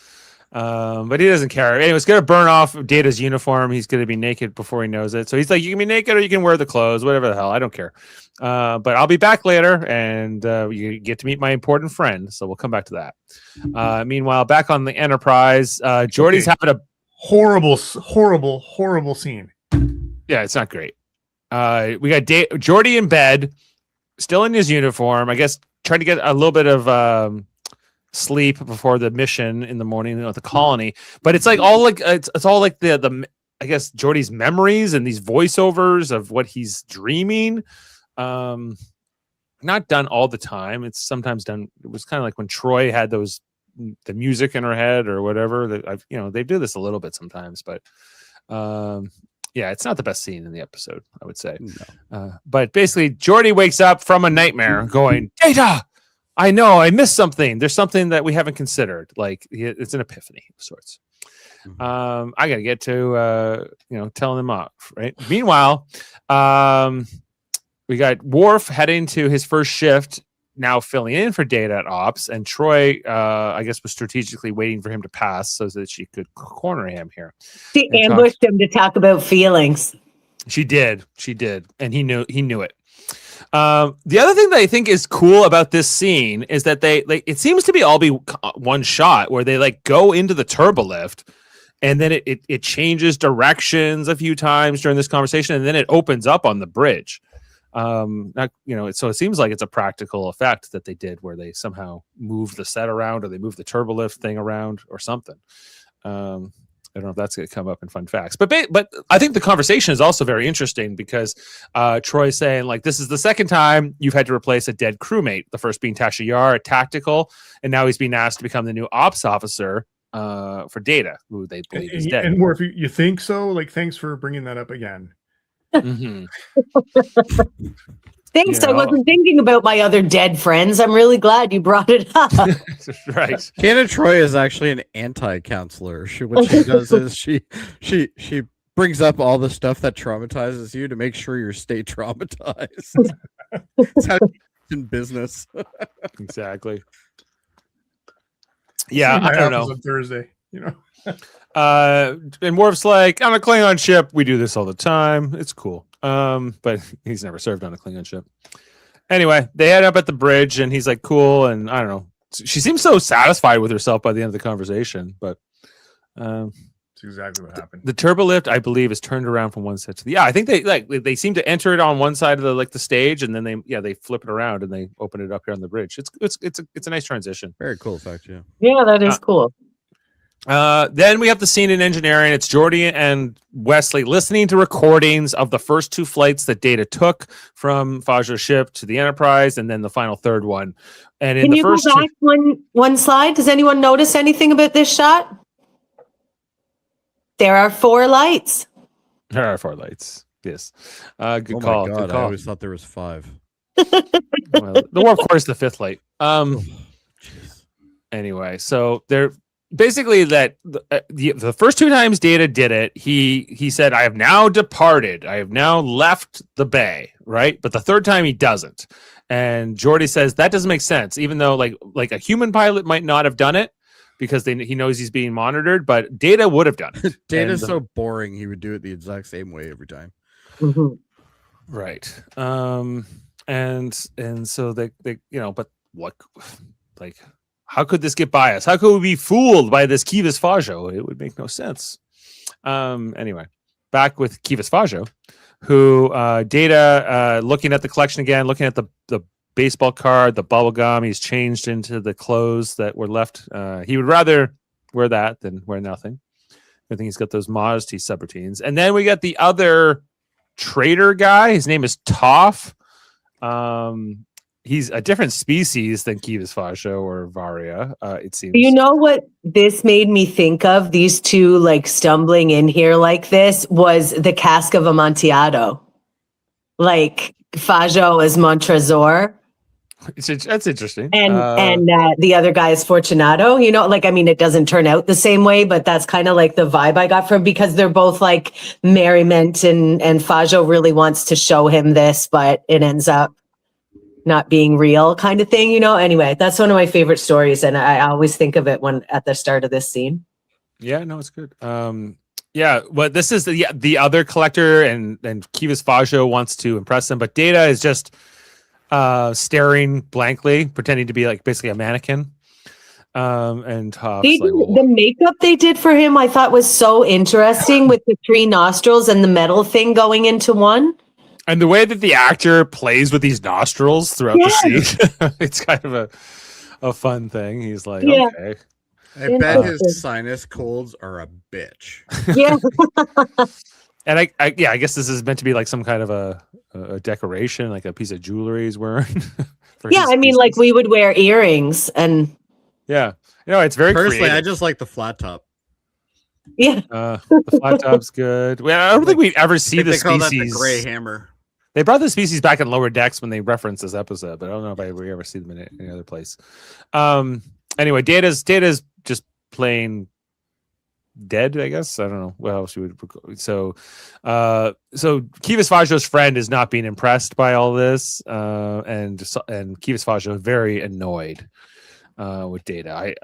But he doesn't care. Anyway, it's going to burn off Data's uniform. He's going to be naked before he knows it. So he's like, you can be naked or you can wear the clothes, whatever the hell. I don't care. But I'll be back later, and you get to meet my important friend. So we'll come back to that. Meanwhile, back on the Enterprise, Jordy's having a horrible scene. Yeah, it's not great. We got Jody in bed, still in his uniform. I guess trying to get a little bit of sleep before the mission in the morning at the colony. But it's like all like it's all like the I guess Jody's memories and these voiceovers of what he's dreaming. Not done all the time. It's sometimes done. It was kind of like when Troy had the music in her head or whatever. That they do this a little bit sometimes, but yeah, it's not the best scene in the episode, I would say. No. But basically, Jody wakes up from a nightmare going, Data! I know, I missed something. There's something that we haven't considered. Like, it's an epiphany of sorts. I got to get to, telling them off, right? Meanwhile, we got Worf heading to his first shift, now filling in for Data at Ops, and Troy, I guess, was strategically waiting for him to pass so that she could corner him here. She ambushed him to talk about feelings. She did, and he knew it. The other thing that I think is cool about this scene is that it seems to all be one shot where they like go into the turbolift, and then it changes directions a few times during this conversation, and then it opens up on the bridge. So it seems like it's a practical effect that they did where they somehow moved the set around or they moved the turbolift thing around or something. I don't know if that's going to come up in fun facts, but I think the conversation is also very interesting because Troy's saying like, this is the second time you've had to replace a dead crewmate. The first being Tasha Yar at Tactical. And now he's being asked to become the new ops officer for Data, who they believe is dead. And more, if you think so, like, thanks for bringing that up again. Mm-hmm. Thanks. I wasn't thinking about my other dead friends. I'm really glad you brought it up. Right. Hannah Troy is actually an anti-counselor. What she does is she brings up all the stuff that traumatizes you to make sure you stay traumatized. It's how in business. Exactly. Yeah, I don't know. On Thursday, And Worf's like, on a Klingon ship, we do this all the time. It's cool. But he's never served on a Klingon ship. Anyway, they head up at the bridge, and he's like, cool. And I don't know. She seems so satisfied with herself by the end of the conversation, but that's exactly what happened. The turbolift, I believe, is turned around from one side to the. I think they seem to enter it on one side of the stage, and then they flip it around and they open it up here on the bridge. It's a nice transition. Very cool fact, yeah. Yeah, that is cool. Then we have the scene in engineering. It's Jordy and Wesley listening to recordings of the first two flights that Data took from Fajo's ship to the Enterprise, and then the final third one. And in Can the you first go back one slide? Does anyone notice anything about this shot? There are 4 lights. There are 4 lights. Yes. Good Oh call. my God, Good call. I always thought there was 5. Well, the warp core is the 5th light. Anyway, so they're basically that the first 2 times Data did it, he said, I have now departed. I have now left the bay, right? But the third time he doesn't. And Jordy says that doesn't make sense, even though like a human pilot might not have done it because he knows he's being monitored, but Data would have done it. Data's so boring, he would do it the exact same way every time. Mm-hmm. Right. And so they but what, like, how could this get by us? How could we be fooled by this Kivas Fajo? It would make no sense. Anyway, back with Kivas Fajo, who Data looking at the collection again, looking at the baseball card, the bubble gum. He's changed into the clothes that were left. He would rather wear that than wear nothing. I think he's got those modesty subroutines. And then we got the other traitor guy. His name is Toph. He's a different species than Kivas Fajo or Varia, it seems. You know what this made me think of? These two like stumbling in here like this was the Cask of Amontillado. Like Fajo is Montrezor. That's interesting. And the other guy is Fortunato. You know, like, I mean, it doesn't turn out the same way, but that's kind of like the vibe I got from, because they're both like merriment, and Fajo really wants to show him this, but it ends up not being real kind of thing, you know? Anyway, that's one of my favorite stories, and I always think of it when at the start of this scene. Yeah, no, it's good. Yeah, but this is the other collector, and Kivas Fajo wants to impress him, but Data is just staring blankly, pretending to be like basically a mannequin. And Toph's the makeup they did for him, I thought was so interesting with the 3 nostrils and the metal thing going into one. And the way that the actor plays with these nostrils throughout the scene, it's kind of a fun thing. He's like, okay. I bet his sinus colds are a bitch. Yeah. And I guess this is meant to be like some kind of a decoration, like a piece of jewelry he's wearing. Yeah, I mean, like we would wear earrings, and yeah, you know, it's very personally, creative. I just like the flat top. Yeah, the flat top's good. Well, I don't think we ever see the they call species. that the gray hammer. They brought the species back in Lower Decks when they referenced this episode, but I don't know if we ever see them in any other place. Anyway, Data's just plain dead, I guess. I don't know what else you would. So Kivas Fajo's friend is not being impressed by all this, and Kivas Fajo very annoyed with Data.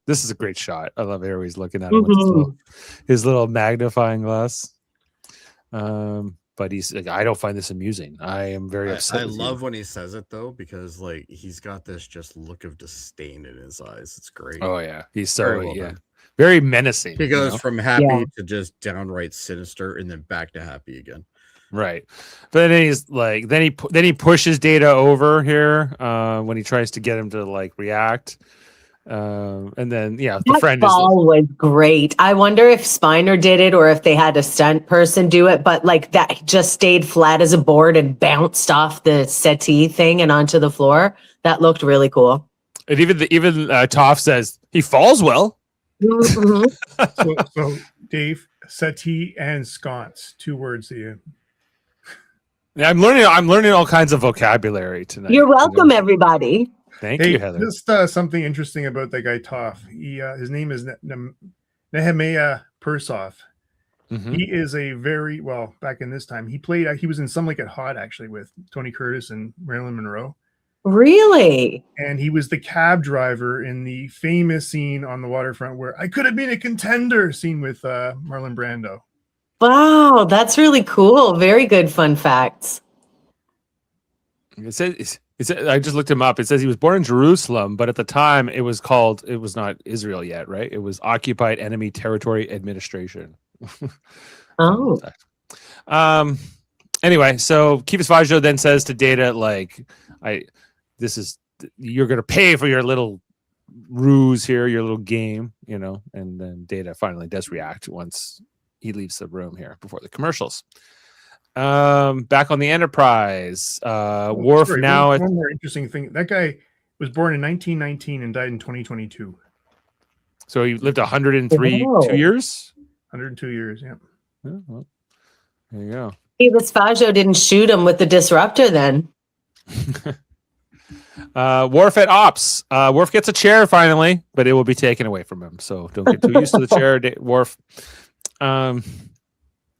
This is a great shot. I love how he's looking at him with his little magnifying glass. But he's like, I don't find this amusing. I am very upset. I love when he says it though, because like he's got this just look of disdain in his eyes. It's great. Oh yeah, he's so very menacing. He goes from happy to just downright sinister, and then back to happy again. Right, but then he's like, then he pushes Data over here when he tries to get him to like react. And then the friend was great. I wonder if Spiner did it or if they had a stunt person do it, but like that just stayed flat as a board and bounced off the settee thing and onto the floor. That looked really cool. And even Toph says he falls well. So Dave, settee and sconce, 2 words to you. Yeah, I'm learning all kinds of vocabulary tonight. You're welcome, everybody. Thank you, Heather. Just something interesting about that guy Toph. His name is Nehemiah Persoff. He is a very back in this time. He was in Some Like It Hot actually with Tony Curtis and Marilyn Monroe. Really? And he was the cab driver in the famous scene on the waterfront where I could have been a contender scene with Marlon Brando. Wow, that's really cool. Very good fun facts. It says I just looked him up. It says he was born in Jerusalem, but at the time it was not Israel yet, right? It was Occupied Enemy Territory Administration. Oh. Anyway, so Kivas Fajo then says to Data, like, you're gonna pay for your little ruse here, your little game, you know, and then Data finally does react once he leaves the room here before the commercials. Back on the Enterprise, Worf now. One more interesting thing. That guy was born in 1919 and died in 2022. So he lived 2 years. 102 years, yeah. Well, there you go. Kivas Fajo didn't shoot him with the disruptor then. Worf at Ops. Worf gets a chair finally, but it will be taken away from him. So don't get too used to the chair, Worf.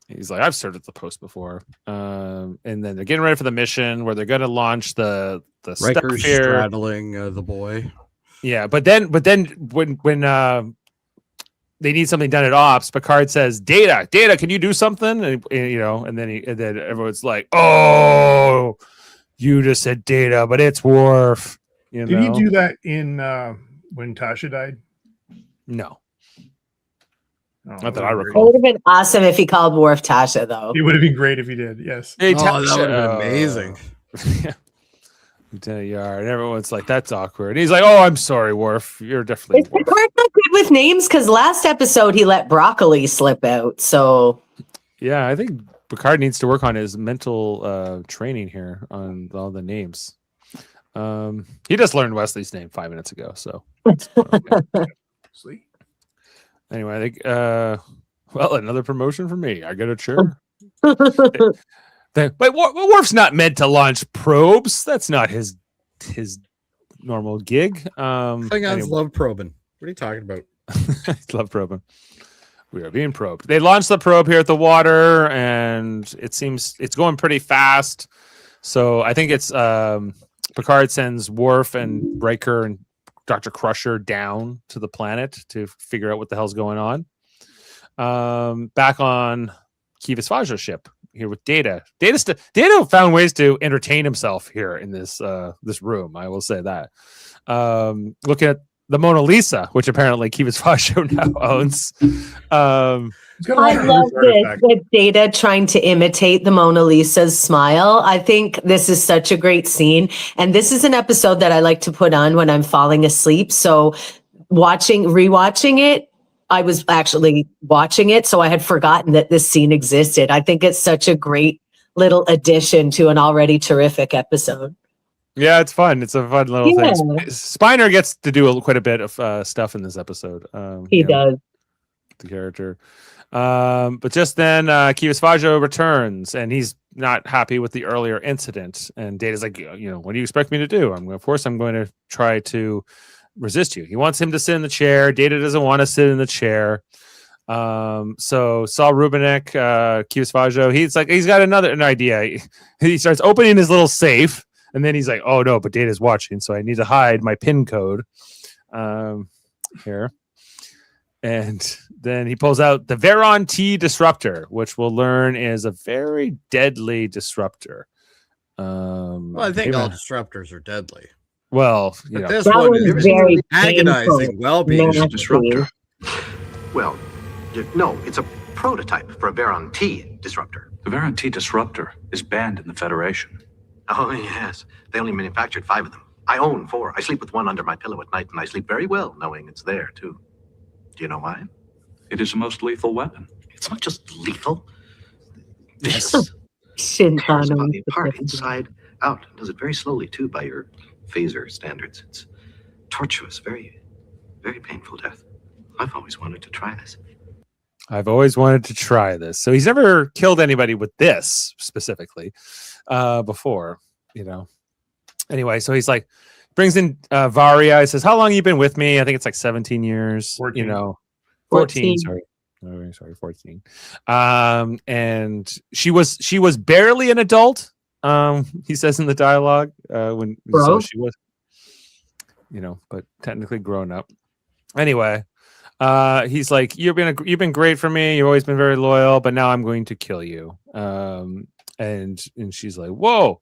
He's like, I've served at the post before. And then they're getting ready for the mission where they're going to launch the Riker's stuff here. Straddling the boy. Yeah, but then when they need something done at Ops, Picard says, Data, can you do something? And then everyone's like, oh, you just said Data, but it's Worf. Did he do that in when Tasha died? No. Oh, not that I It recall. would have been awesome if he called Worf Tasha, though. It would have been great if he did. Yes. Hey, that would have been amazing. Yeah. Lieutenant Yard, and everyone's like, that's awkward. And he's like, oh, I'm sorry, Worf. You're definitely Is Picard not good with names because last episode he let broccoli slip out. So yeah, I think Picard needs to work on his mental training here on all the names. He just learned Wesley's name 5 minutes ago. So Sweet. anyway, I think well, another promotion for me. I get a chair. But Worf's not meant to launch probes. That's not his normal gig. Klingons love probing. What are you talking about? Love probing. We are being probed. They launched the probe here at the water, and it seems it's going pretty fast. So I think it's Picard sends Worf and Riker and Dr. Crusher down to the planet to figure out what the hell's going on. Back on Kivas Fajo's ship here with Data. Data found ways to entertain himself here in this room. I will say that. Looking at the Mona Lisa, which apparently Kivas Fajo now owns. I love this with Data trying to imitate the Mona Lisa's smile. I think this is such a great scene. And this is an episode that I like to put on when I'm falling asleep. So rewatching it, I was actually watching it, so I had forgotten that this scene existed. I think it's such a great little addition to an already terrific episode. Yeah, it's fun. It's a fun little thing. Spiner gets to do quite a bit of stuff in this episode. He does. The character. But just then, Kivas Fajo returns, and he's not happy with the earlier incident. And Data's like, what do you expect me to do? Of course, I'm going to try to resist you. He wants him to sit in the chair. Data doesn't want to sit in the chair. So Saul Rubinek, Kivas Fajo, he's got an idea. He starts opening his little safe, and then he's like, oh no, but Data's watching, so I need to hide my PIN code here. And then he pulls out the Veron T disruptor, which we'll learn is a very deadly disruptor. Well, I think all disruptors are deadly. Well, this one is very agonizing. Well-being disruptor. Well, no, it's a prototype for a Veron T disruptor. The Veron T disruptor is banned in the Federation. Oh, yes. They only manufactured 5 of them. I own 4. I sleep with one under my pillow at night, and I sleep very well knowing it's there, too. Do you know why? It is the most lethal weapon. It's not just lethal. This tears the body apart, inside out. It does it very slowly, too, by your phaser standards. It's tortuous, very, very painful death. I've always wanted to try this. So he's never killed anybody with this specifically before, Anyway, so he's like, brings in Varia. He says, how long have you been with me? I think it's like 17 years. 14. 14. Sorry, 14. And she was barely an adult. He says in the dialogue so she was, but technically grown up. Anyway, he's like, you've been great for me. You've always been very loyal, but now I'm going to kill you. And she's like, whoa.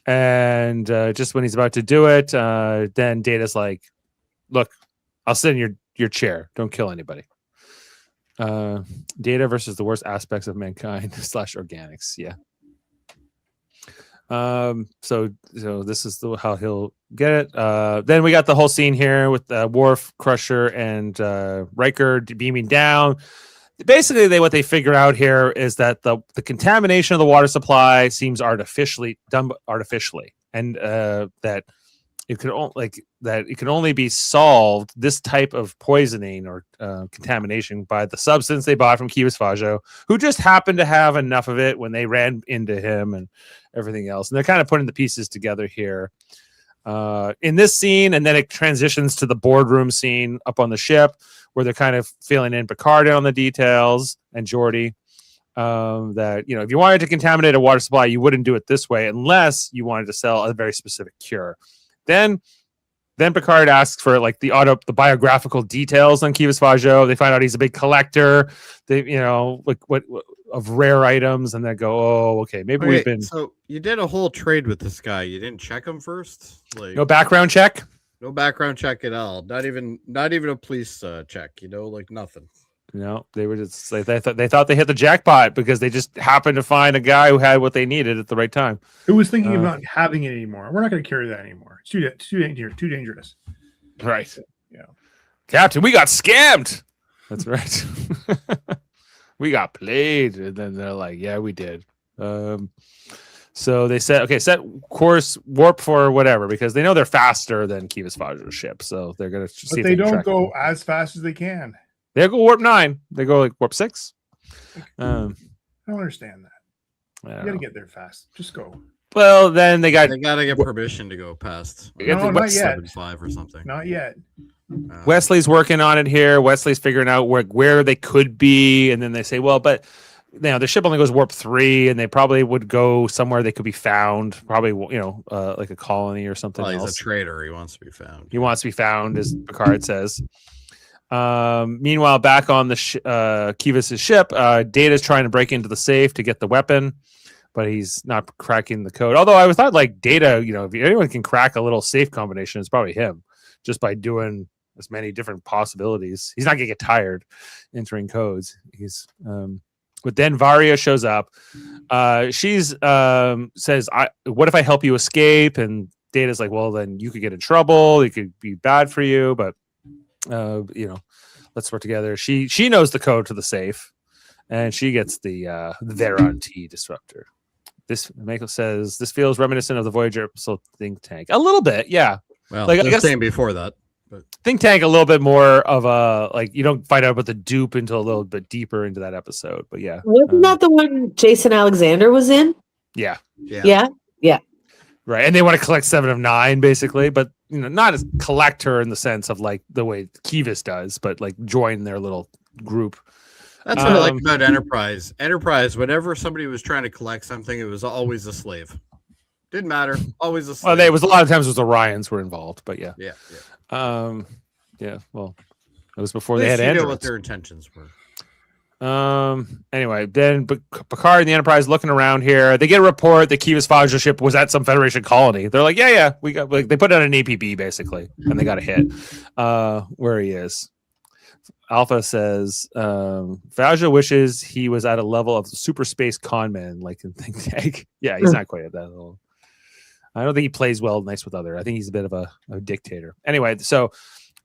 And just when he's about to do it, then Data's like, look, I'll sit in your chair. Don't kill anybody. Data versus the worst aspects of mankind / organics. Yeah. So this is how he'll get it. Then we got the whole scene here with Worf, Crusher, and Riker beaming down. Basically, what they figure out here is that the contamination of the water supply seems done artificially, and that it can only be solved, this type of poisoning or contamination, by the substance they bought from Kivas Fajo, who just happened to have enough of it when they ran into him and everything else. And they're kind of putting the pieces together here in this scene, and then it transitions to the boardroom scene up on the ship, where they're kind of filling in Picard on the details and Jody. That if you wanted to contaminate a water supply, you wouldn't do it this way unless you wanted to sell a very specific cure. Then Picard asks for the biographical details on Kivas Fajo. They find out he's a big collector. They what of rare items, and they go, oh, okay, maybe we've been. So you did a whole trade with this guy. You didn't check him first. No background check. No background check at all. Not even a police check. Nothing. No, they were just they thought they hit the jackpot because they just happened to find a guy who had what they needed at the right time. Who was thinking of not having it anymore? We're not going to carry that anymore. It's too dangerous. Right. Yeah. Captain, we got scammed. That's right. We got played. And then they're like, yeah, we did. So they said, okay, set course warp for whatever, because they know they're faster than Kivas Fajo's ship. So they're going to see But if they can don't track go them. as fast as they can. They go warp 9. They go like warp 6. I don't understand that. I You don't got to know. get there fast. Just go. Well, then they got They gotta get permission to go past. They got No, the not West- yet. 7.5 or something. Not yet. Wesley's working on it here. Wesley's figuring out where they could be, and then they say, well, but the ship only goes warp 3, and they probably would go somewhere they could be found, probably like a colony or something Well, he's else. a traitor. He wants to be found. He wants to be found, as Picard says. Meanwhile, back on the Kivas' ship, Data's trying to break into the safe to get the weapon, but he's not cracking the code. Although I thought like Data, if anyone can crack a little safe combination, it's probably him, just by doing as many different possibilities. He's not gonna get tired entering codes. But then Varia shows up. She's says, what if I help you escape? And Data's like, well, then you could get in trouble. It could be bad for you, but let's work together. She knows the code to the safe, and she gets the Veron T disruptor. Michael says this feels reminiscent of the Voyager episode Think Tank a little bit, yeah. Well, Like, I the guess- same before that. But Think Tank a little bit more of a like you don't find out about the dupe until a little bit deeper into that episode, but yeah, Wasn't that the one Jason Alexander was in? yeah, Yeah. right. And they want to collect 7 of 9 basically, but not as collector in the sense of like the way Kivas does, but like join their little group. that's what I like about Enterprise. Enterprise, whenever somebody was trying to collect something, it was always a slave. Didn't matter. Always a slave. Well, it was a lot of times it was Orions were involved, but yeah. Yeah. Well, it was before At they least had you know androids. what their intentions were. Anyway, then Picard and the Enterprise looking around here. They get a report that Kivas Fajo ship was at some Federation colony. They're like, yeah, we got. Like, they put out an APB basically, and they got a hit. Where he is. Alpha says Fajo wishes he was at a level of super space conman, like in Think Tank. Yeah, he's not quite at that level. I don't think he plays nice with other. I think he's a bit of a dictator. Anyway, so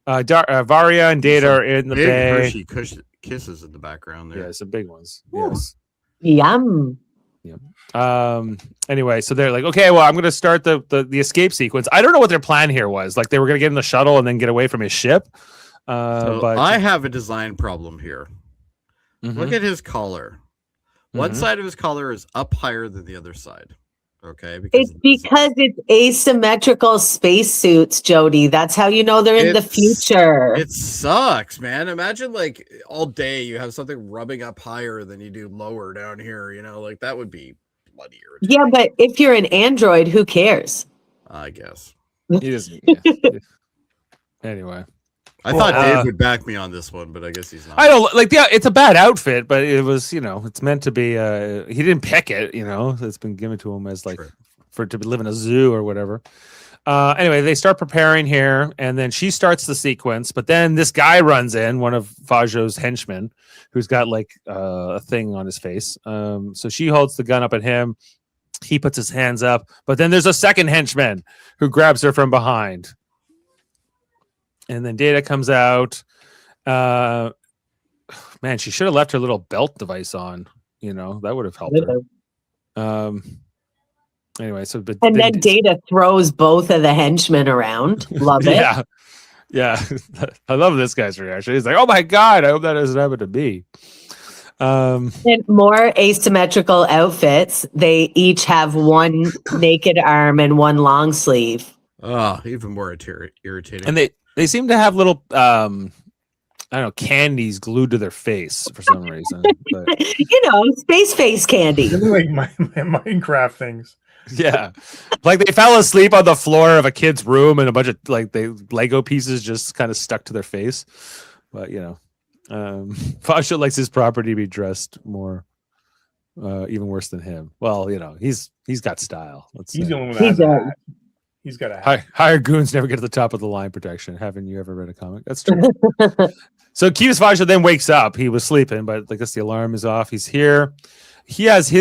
Varia and Data are in the Big bay. Hershey kisses in the background there. Yeah, some big ones. Yes. Yum. Anyway, so they're like, okay, well, I'm going to start the escape sequence. I don't know what their plan here was. Like they were going to get in the shuttle and then get away from his ship. So But I have a design problem here. Mhm. Look at his collar. One Mhm. side of his collar is up higher than the other side. Okay, It's of the because it's asymmetrical spacesuits, Jody. That's how you know they're in the It's- future. It sucks, man. Imagine like all day you have something rubbing up higher than you do lower down here. Like that would be bloody irritating. Yeah, but if you're an android, who cares? I guess. He doesn't. Yeah. Anyway, I thought Well, Dave would back me on this one, but I guess he's not. I don't like. Yeah, it's a bad outfit, but it was. It's meant to be. He didn't pick it. It's been given to him as like True. for to live in a zoo or whatever. Anyway, they start preparing here, and then she starts the sequence. But then this guy runs in, one of Fajo's henchmen, who's got like a thing on his face. So she holds the gun up at him. He puts his hands up, but then there's a second henchman who grabs her from behind. And then Data comes out. Man, she should have left her little belt device on. That would have helped her. Anyway, so but And then Data throws both of the henchmen around. Love it. Yeah. I love this guy's reaction. He's like, "Oh my god, I hope that doesn't happen to me." And more asymmetrical outfits. They each have one naked arm and one long sleeve. Oh, even more irritating. And they seem to have little I don't know, candies glued to their face for some reason. But Space face candy. Like my Minecraft things. yeah. Like they fell asleep on the floor of a kid's room and a bunch of like Lego pieces just kind of stuck to their face. But Fajo likes his property to be dressed more even worse than him. Well, he's got style. He's say. the only one that has a hat. He's got a hat. Higher goons never get to the top of the line protection. Haven't you ever read a comic? That's true. So Kivas Fajo then wakes up. He was sleeping, but I guess the alarm is off. He's here. He has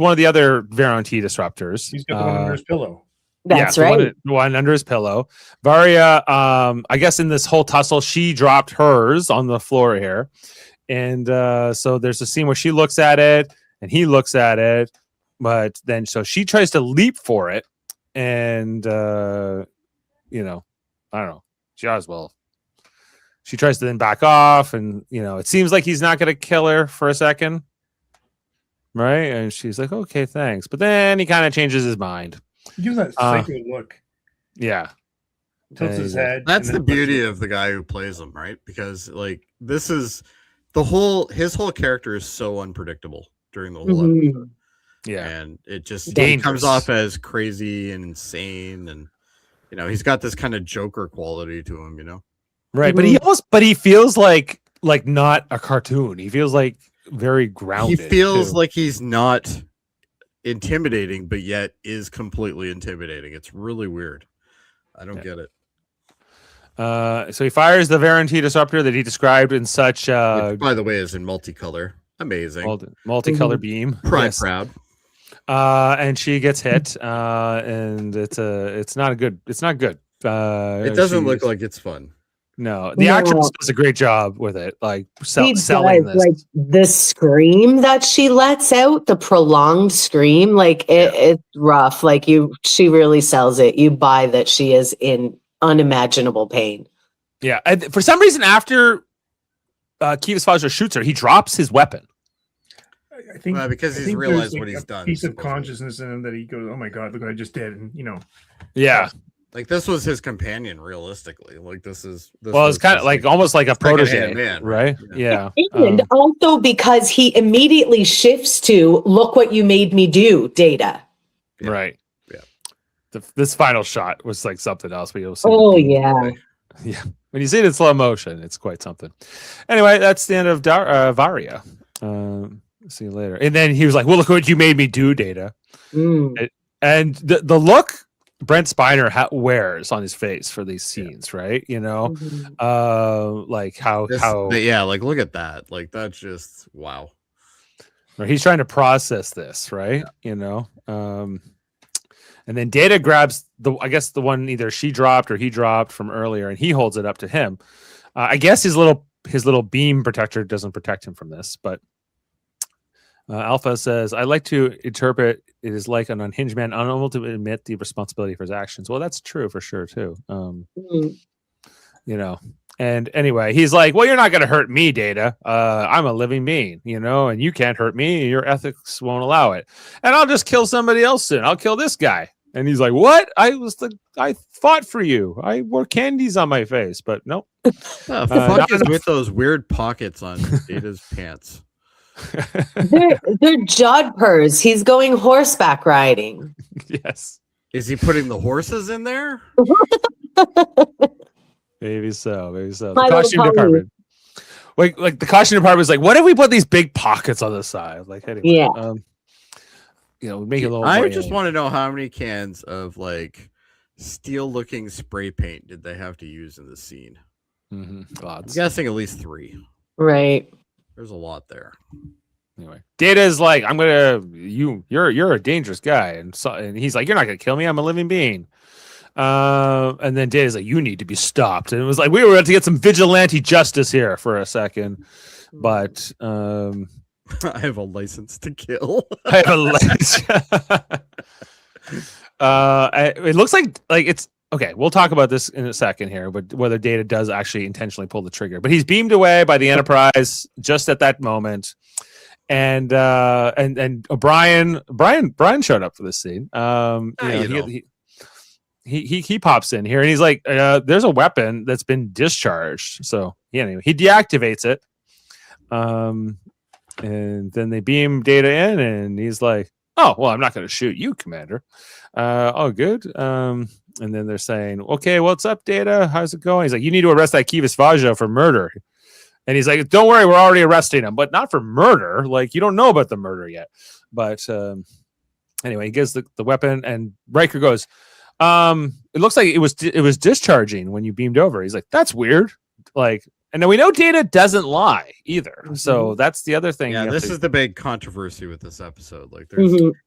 one of the other Veron T disruptors. He's got the one under his pillow. That's the right. the one under his pillow. Varia, I guess in this whole tussle, she dropped hers on the floor here. And so there's a scene where she looks at it and he looks at it. But then so she tries to leap for it. And, I don't know. She tries to then back off. And, it seems like he's not going to kill her for a second. Right. And she's like, okay, thanks. But then he kind of changes his mind. He gives that psycho look. Yeah. Tilts his head. That's the beauty of the guy who plays him, right? Because like this is his whole character is so unpredictable during the whole episode. Yeah. And it just Dangerous. comes off as crazy and insane, and he's got this kind of Joker quality to him, Right. But he feels like not a cartoon. He feels like very grounded. He feels too. like he's not intimidating, but yet is completely intimidating. It's really weird. I don't get it. So he fires the Varieté disruptor that he described in such Which, by the way, is in multicolor. Amazing. Multicolor beam. Proud. And she gets hit. And it's not good. It doesn't look like it's fun. No, the actress does a great job with it, like selling this. Like the scream that she lets out, the prolonged scream, like it's rough. Like she really sells it. You buy that she is in unimaginable pain. Yeah, and for some reason, after Kivas Fajo shoots her, he drops his weapon. I think because he's realized what he's done. Piece of consciousness in him that he goes, "Oh my god, look what I just did!" And Yeah. Like this was his companion, realistically. Like this it's kind of like almost like a protege, man, right? Yeah. And also because he immediately shifts to "Look what you made me do," Data. Yeah. Right. Yeah. This final shot was like something else. Yeah. Yeah. When you see it in slow motion, it's quite something. Anyway, that's the end of Varia. See you later. And then he was like, "Well, look what you made me do, Data." And the look Brent Spiner wears on his face for these scenes, right? Like how like look at that, like that's just wow. He's trying to process this, right? And then Data grabs the one either she dropped or he dropped from earlier, and he holds it up to him. I guess his little beam protector doesn't protect him from this, but Alpha says, "I like to interpret it is like an unhinged man, unable to admit the responsibility for his actions." Well, that's true for sure too. And anyway, he's like, "Well, you're not going to hurt me, Data. I'm a living being, and you can't hurt me. Your ethics won't allow it. And I'll just kill somebody else soon. I'll kill this guy." And he's like, "What? I fought for you. I wore candies on my face, but nope." Fuck is with those weird pockets on Data's pants. They're jodhpurs. He's going horseback riding. Yes. Is he putting the horses in there? Maybe so. The costume department. Like the costume department was like, "What if we put these big pockets on the side?" Like, anyway, make it a little. I just want to know how many cans of like steel-looking spray paint did they have to use in the scene? Lots. I'm guessing at least 3. Right. There's a lot there. Anyway, Data is like, you're a dangerous guy, and he's like, "You're not gonna kill me. I'm a living being." And then Data's like, "You need to be stopped." And it was like we were about to get some vigilante justice here for a second, but I have a license to kill. I have a license. It looks like it's okay. We'll talk about this in a second here, but whether Data does actually intentionally pull the trigger, but he's beamed away by the Enterprise just at that moment. And Brian showed up for this scene. He pops in here and he's like, "There's a weapon that's been discharged." So anyway, he deactivates it. And then they beam Data in, and he's like, "Oh, well, I'm not going to shoot you, Commander." Oh, good. And then they're saying, "Okay, what's up, Data? How's it going?" He's like, "You need to arrest that Kivas Fajo for murder." And he's like, "Don't worry, we're already arresting him, but not for murder. Like, you don't know about the murder yet." But anyway, he gives the weapon, and Riker goes, "It looks like it was discharging when you beamed over." He's like, "That's weird." Like, and then we know Data doesn't lie either. So that's the other thing. Yeah, this is the big controversy with this episode. Like,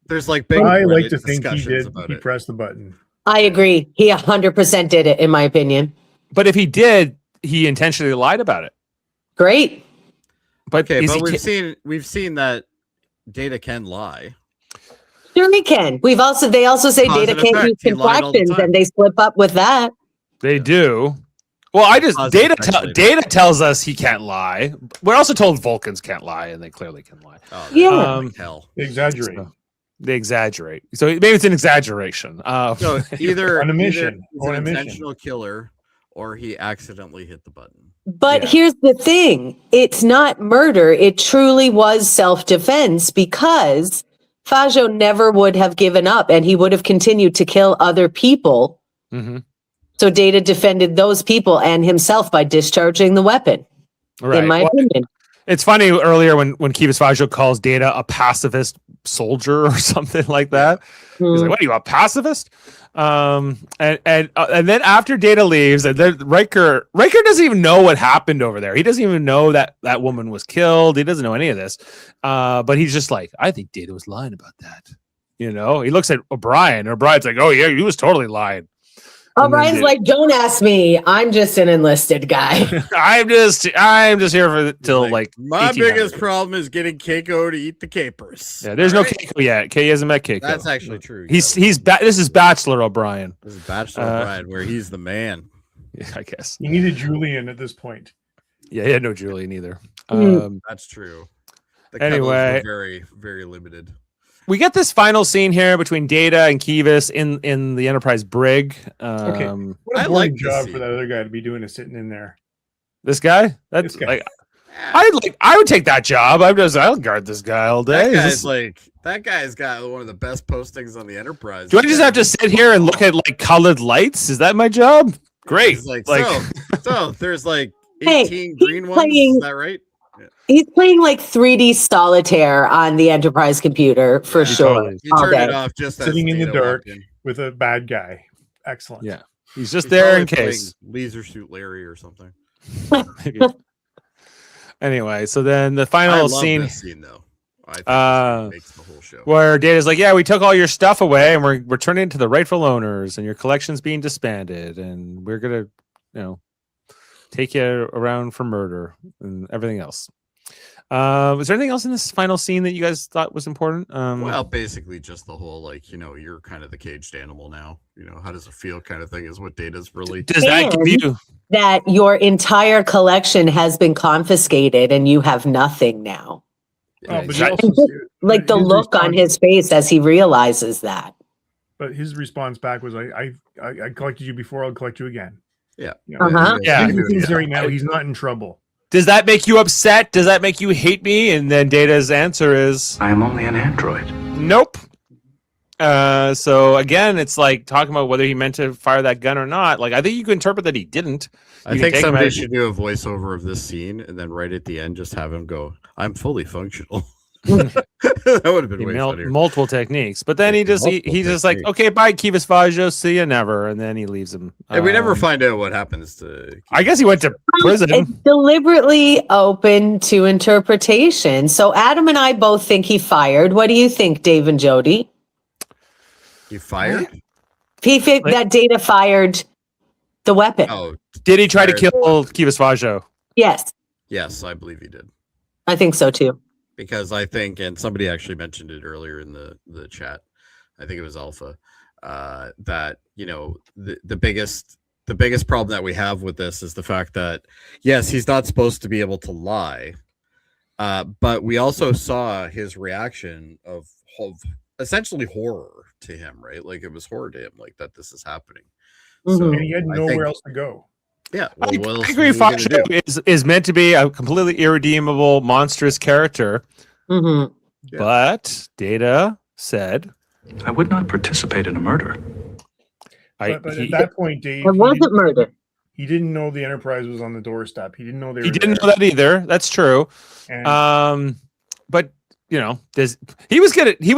there's like I like to think he discussions did. about He it. pressed the button. I agree. He 100% did it, in my opinion. But if he did, he intentionally lied about it. Great. But Okay, is but he we've seen that Data can lie. Sure, he can. They also say Cause Data and can't use effect. He lied all the contractions, time. and they slip up with that. They do. Well, Cause and effect later. Data tells us he can't lie. We're also told Vulcans can't lie, and they clearly can lie. Oh, Yeah. like hell. Exaggerate. So they exaggerate. So maybe it's an exaggeration. So either On a mission. he's On an a mission. intentional killer, or he accidentally hit the button. But Yeah. here's the thing. It's not murder. It truly was self-defense because Fajo never would have given up and he would have continued to kill other people. Mm-hmm. So Data defended those people and himself by discharging the weapon, in my opinion. It's funny earlier when Kivas Fajo calls Data a pacifist soldier or something like that. He's like, "What are you, a pacifist?" And then after Data leaves, and then Riker doesn't even know what happened over there. He doesn't even know that woman was killed. He doesn't know any of this. But he's just like, I think Data was lying about that. You know, he looks at O'Brien. O'Brien's like, "Oh yeah, he was totally lying." Oh, Brian's like, don't ask me. I'm just an enlisted guy. I'm just here for till like my 1800. biggest problem is getting Keiko to eat the capers. Yeah, there's no Keiko yet. Kay hasn't met Keiko. That's actually true. This is Bachelor O'Brien. This is Bachelor O'Brien, where he's the man. Yeah, I guess. You needed Julian at this point. Yeah, he had no Julian either. That's true. Anyway, were very, very limited. We get this final scene here between Data and Kivas in the Enterprise brig. Okay. What a I boring like this job scene. for that other guy to be doing is sitting in there. This guy? That's This guy. like I would take that job. I'll guard this guy all day. That guy's got one of the best postings on the Enterprise. Do I just have to sit here and look at like colored lights? Is that my job? Great. He's like, Like- so there's like Hey, 18 he's green ones. playing- Is that right? He's playing like 3D solitaire on the Enterprise computer for Yeah, sure. totally. He all turned day. it off just as Sitting in the Data dark. walked in. With a bad guy. Excellent. Yeah. He's just He's there in probably case. playing Leisure Suit Larry or something. Anyway, so then the I final love scene this scene though. I think this makes the whole show. where Data's like, "Yeah, we took all your stuff away, and we're turning it to the rightful owners, and your collection's being disbanded, and we're gonna, take you around for murder and everything else." Was there anything else in this final scene that you guys thought was important? Well, basically just the whole you're kind of the caged animal now. How does it feel kind of thing is what Data's really. does that give you? That your entire collection has been confiscated and you have nothing now. Oh, but he That- also, Like the his look on response- his face as he realizes that. But his response back was, I collected you before, I'll collect you again. Yeah. Uh-huh. Yeah. He thinks right now he's not in trouble. Does that make you upset? Does that make you hate me? And then Data's answer is I am only an android. nope. So again, it's like talking about whether he meant to fire that gun or not. Like, I think you can interpret that he didn't. I You think can take him somebody as- should do a voiceover of this scene and then right at the end just have him go, "I'm fully functional." That would have been way funnier. multiple techniques, but then Yeah, he's just like, techniques. "Okay, bye, Kivas Fajo, see you never," and then he leaves him. And we never find out what happens to. I guess he went to prison. It's deliberately open to interpretation. So Adam and I both think he fired. What do you think, Dave and Jody? He fired. He think that Data fired the weapon. Oh, Did he try to Fired. kill Kivas Fajo? Yes, yes, I believe he did. I think so too. Because I think, and somebody actually mentioned it earlier in the chat, I think it was Alpha, that the biggest problem that we have with this is the fact that yes, he's not supposed to be able to lie, but we also saw his reaction of essentially horror to him, right? Like it was horror to him, like that this is happening. So And he had I nowhere think- else to go. Yeah, well, what else I is agree. he gonna do? Fajo is meant to be a completely irredeemable, monstrous character, hmm Yeah. but Data said, I would not participate in a murder. But at that point, Dave, It wasn't murder. he didn't know the Enterprise was on the doorstep. He didn't know they were he didn't there. know that either. That's true. And But he was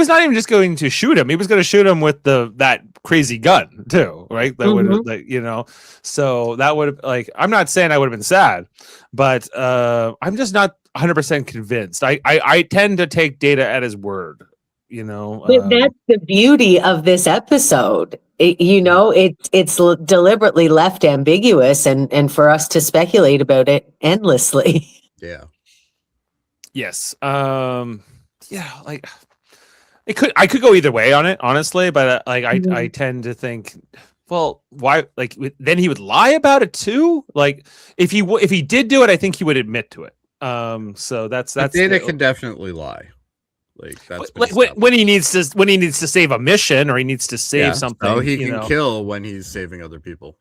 not even just going to shoot him. He was going to shoot him with that crazy gun too, right? That would so that would have I'm not saying I would have been sad, but I'm just not 100% convinced. I tend to take Data at his word you know. But that's the beauty of this episode. It's deliberately left ambiguous and for us to speculate about it endlessly. Yeah. Yes. Yeah, like I could go either way on it, honestly, but I tend to think, well, why? Like then he would lie about it too. Like if he did do it, I think he would admit to it. So that's Data can definitely lie. Like that's like when he needs to save a mission or he needs to save something. So he can kill when he's saving other people.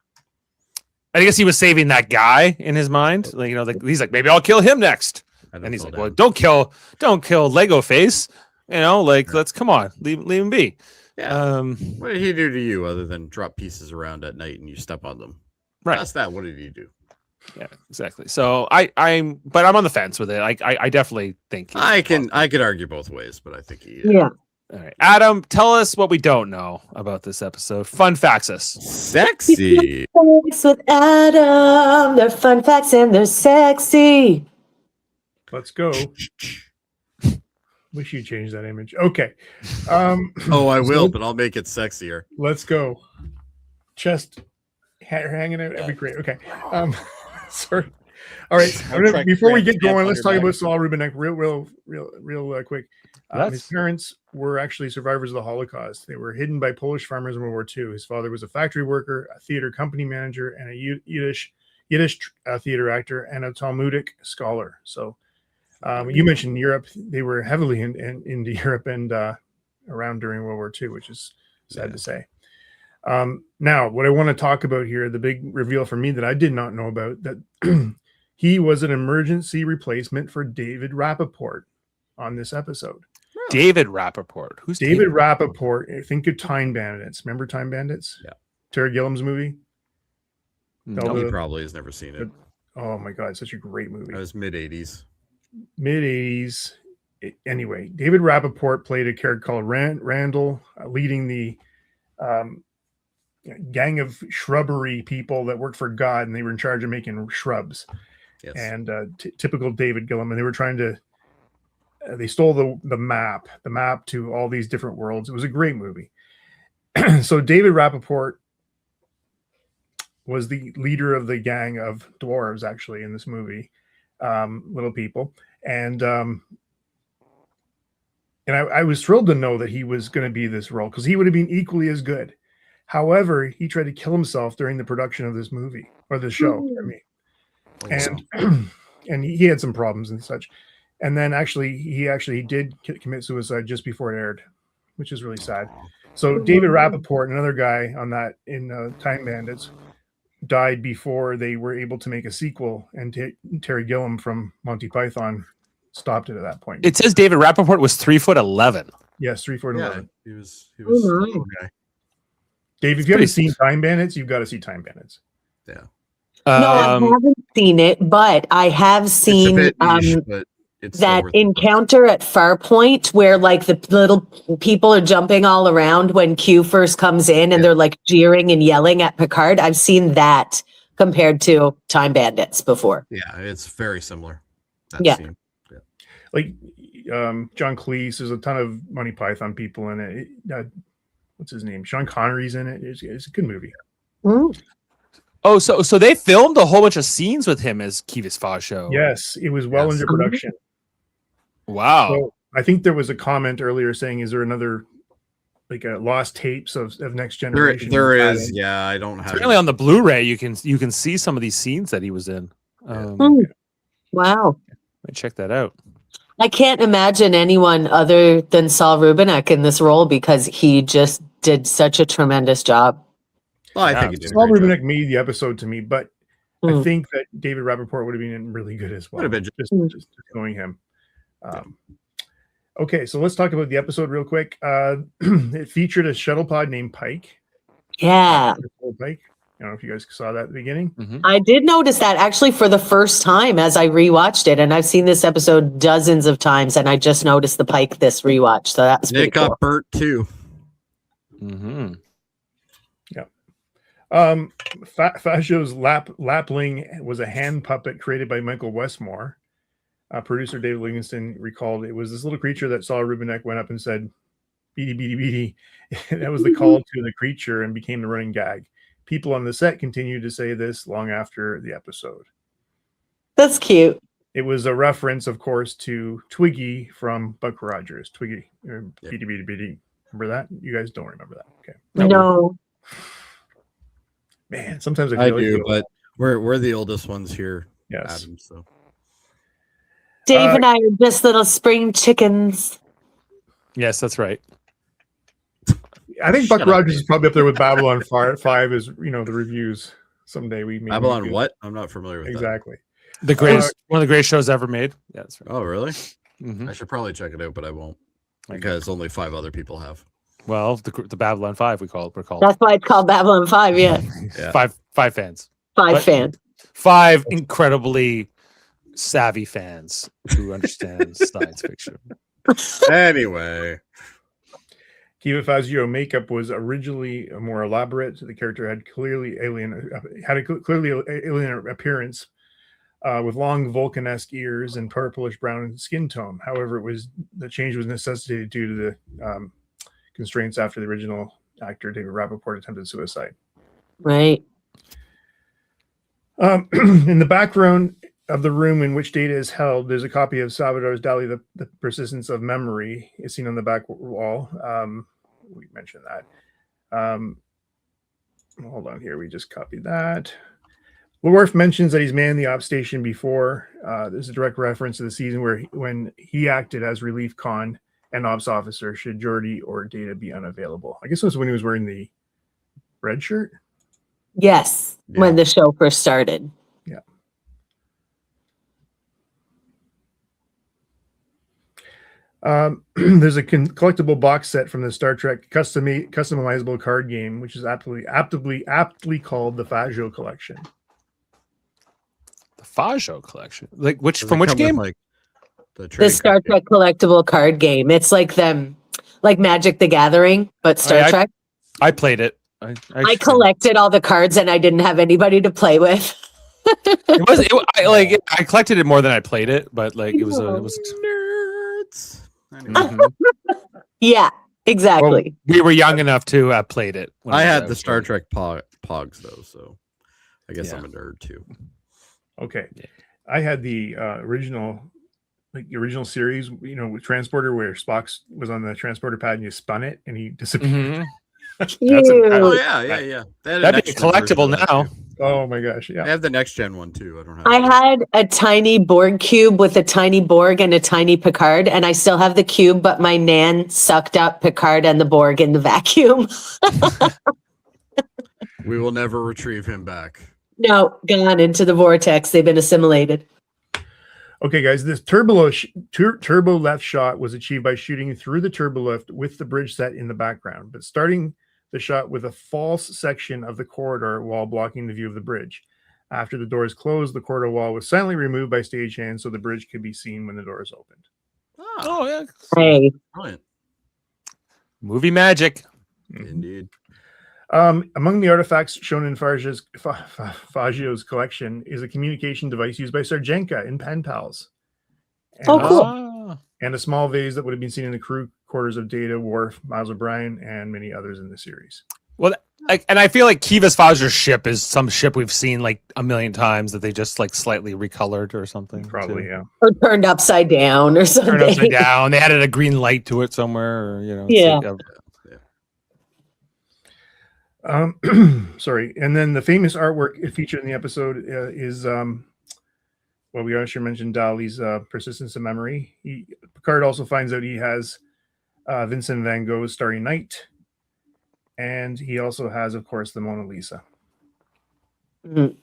I guess he was saving that guy in his mind. Like, he's like, maybe I'll kill him next. And he's like, well, don't kill Lego face. Let's come on, leave him be. Yeah. What did he do to you other than drop pieces around at night and you step on them? Right. That's that. What did he do? Yeah, exactly. So I'm on the fence with it. I definitely think I could argue both ways, but I think he. Yeah. All right, Adam, tell us what we don't know about this episode. Fun facts us. Sexy. Facts with Adam. They're fun facts and they're sexy. Let's go. Wish you changed that image. Okay. Oh, I will, but I'll make it sexier. Let's go. Chest hanging out. That'd be great. Okay. Sorry. All right. Before we get going, let's talk about Saul Rubinek real quick. His parents were actually survivors of the Holocaust. They were hidden by Polish farmers in World War II. His father was a factory worker, a theater company manager, and a Yiddish theater actor and a Talmudic scholar. So you mentioned Europe. They were heavily into Europe and around during World War II, which is sad to say. Now, what I want to talk about here, the big reveal for me that I did not know about, that he was an emergency replacement for David Rappaport on this episode. David Rappaport. Who's David Rappaport? I think of Time Bandits. Remember Time Bandits? Yeah. Terry Gilliam's movie? No, he probably has never seen it. Oh my God, such a great movie. It was mid-'80s. Mid-'80s. Anyway, David Rappaport played a character called Randall, leading the gang of shrubbery people that worked for God, and they were in charge of making shrubs. Yes. And typical David Gilliam, and they were trying to they stole the map to all these different worlds. It was a great movie. So David Rappaport was the leader of the gang of dwarves, actually, in this movie, little people, and I was thrilled to know that he was going to be this role because he would have been equally as good. However, he tried to kill himself during the production of this movie or the show. And he had some problems and such. And then he did commit suicide just before it aired, which is really sad. So David Rappaport, another guy on that in Time Bandits, died before they were able to make a sequel, and Terry Gilliam from Monty Python stopped it at that point. It says David Rappaport was 3'11". Yes, 3'11". He was a little guy. Dave, if you haven't seen Time Bandits, you've got to see Time Bandits. Yeah. No, I haven't seen it, but I have seen that encounter at Farpoint where like the little people are jumping all around when Q first comes in and they're like jeering and yelling at Picard. I've seen that compared to Time Bandits before. Yeah, it's very similar. Scene. Yeah. Like John Cleese, there's a ton of Monty Python people in it. What's his name? Sean Connery's in it. It's a good movie. Mm. Oh, so they filmed a whole bunch of scenes with him as Kivas Fajo. Yes, it was well into production. Wow. So I think there was a comment earlier saying, "Is there another like a lost tapes of Next Generation?" There is. Yeah, I don't have. Apparently, on the Blu-ray, you can see some of these scenes that he was in. Wow. Check that out. I can't imagine anyone other than Saul Rubinek in this role because he just did such a tremendous job. Well, I think Saul Rubinek made the episode to me, but I think that David Rappaport would have been really good as well. Would have been just knowing him. Okay, so let's talk about the episode real quick. It featured a shuttle pod named Pike. Yeah. Pike. I don't know if you guys saw that at the beginning. Mm-hmm. I did notice that actually for the first time as I rewatched it, and I've seen this episode dozens of times, and I just noticed the Pike this rewatch. So that's they got cool. Bert too. Mm-hmm. Yeah. Fajo's Lapling was a hand puppet created by Michael Westmore. Producer David Livingston recalled it was this little creature that Saul Rubinek went up and said, beady, beady, beady. That was the call to the creature and became the running gag. People on the set continued to say this long after the episode. That's cute. It was a reference, of course, to Twiggy from Buck Rogers. Twiggy, beady, beady, beady. Remember that? You guys don't remember that. Okay. No. Man, sometimes I I feel do, like but we're the oldest ones here, yes. Adam. So Dave and I are just little spring chickens. Yes, that's right. I think Buck Shut up, Rogers Dave. is probably up there with Babylon 5 as the reviews. Someday we maybe Babylon could- what? I'm not familiar with that. exactly. The greatest, one of the greatest shows ever made. Yeah, that's right. Oh, really? Mhm. I should probably check it out, but I won't because only 5 other people have. Well, the Babylon 5 we're called. That's why it's called Babylon 5. Yeah. Yeah. Five fans. 5 But- fans. 5 incredibly savvy fans who understand science fiction. Anyway, Kivas Fajo makeup was originally more elaborate. The character had clearly alien appearance with long Vulcan-esque ears and purplish brown skin tone. However, the change was necessitated due to the constraints after the original actor David Rappaport attempted suicide. Right. In the background of the room in which Data is held, there's a copy of Salvador Dali, the Persistence of Memory, is seen on the back wall. We mentioned that. Hold on here. We just copied that. Leworf mentions that he's manned the ops station before. There's a direct reference to the season when he acted as relief con and ops officer should Jody or Data be unavailable. I guess it was when he was wearing the red shirt. Yes. Yeah. When the show first started. Yeah. There's a collectible box set from the Star Trek customizable card game, which is aptly called the Fajo Collection. The Fajo collection. Like which does from it which come with, game? like the The trading Star card game? Trek collectible card game. It's like them, like Magic the Gathering, but Star I- Trek. I played it. I collected all the cards and I didn't have anybody to play with. I collected it more than I played it, but like it was Nerds. Anyway, Mhm. Yeah, exactly. we were young enough to have played it. when I it had was the Star out. Trek pogs though, so I guess Yeah. I'm a nerd too. Okay. Yeah. I had the original series, with Transporter, where Spock was on the transporter pad and you spun it and he disappeared. Mhm. Cute. Oh yeah. They had a That'd be next-gen version collectible of that, now. too. Oh my gosh. They Yeah. have the next gen one too. I don't have. I it. had a tiny Borg cube with a tiny Borg and a tiny Picard, and I still have the cube, but my Nan sucked up Picard and the Borg in the vacuum. We will never retrieve him back. No, gone into the vortex. They've been assimilated. Okay, guys, this turbo left shot was achieved by shooting through the turbo lift with the bridge set in the background, but starting the shot with a false section of the corridor wall blocking the view of the bridge. After the doors closed, the corridor wall was silently removed by stagehands so the bridge could be seen when the doors opened. Oh, Oh yeah. Hey, brilliant. Movie magic. Indeed. Among the artifacts shown in Fajo's collection is a communication device used by Sarjenka in Pen Pals. And, Oh, cool. and a small vase that would have been seen in the crew quarters of Data, Worf, Miles O'Brien, and many others in the series. And I feel like Kivas Fajo's ship is some ship we've seen like a million times that they just like slightly recolored or something. Probably, too. yeah. or turned upside down or something. Turned upside down. They added a green light to it somewhere, or it's Yeah. like Sorry. And then the famous artwork featured in the episode is we also mentioned Dali's Persistence of Memory. Picard also finds out he has Vincent van Gogh's Starry Night. And he also has, of course, the Mona Lisa. Mhm.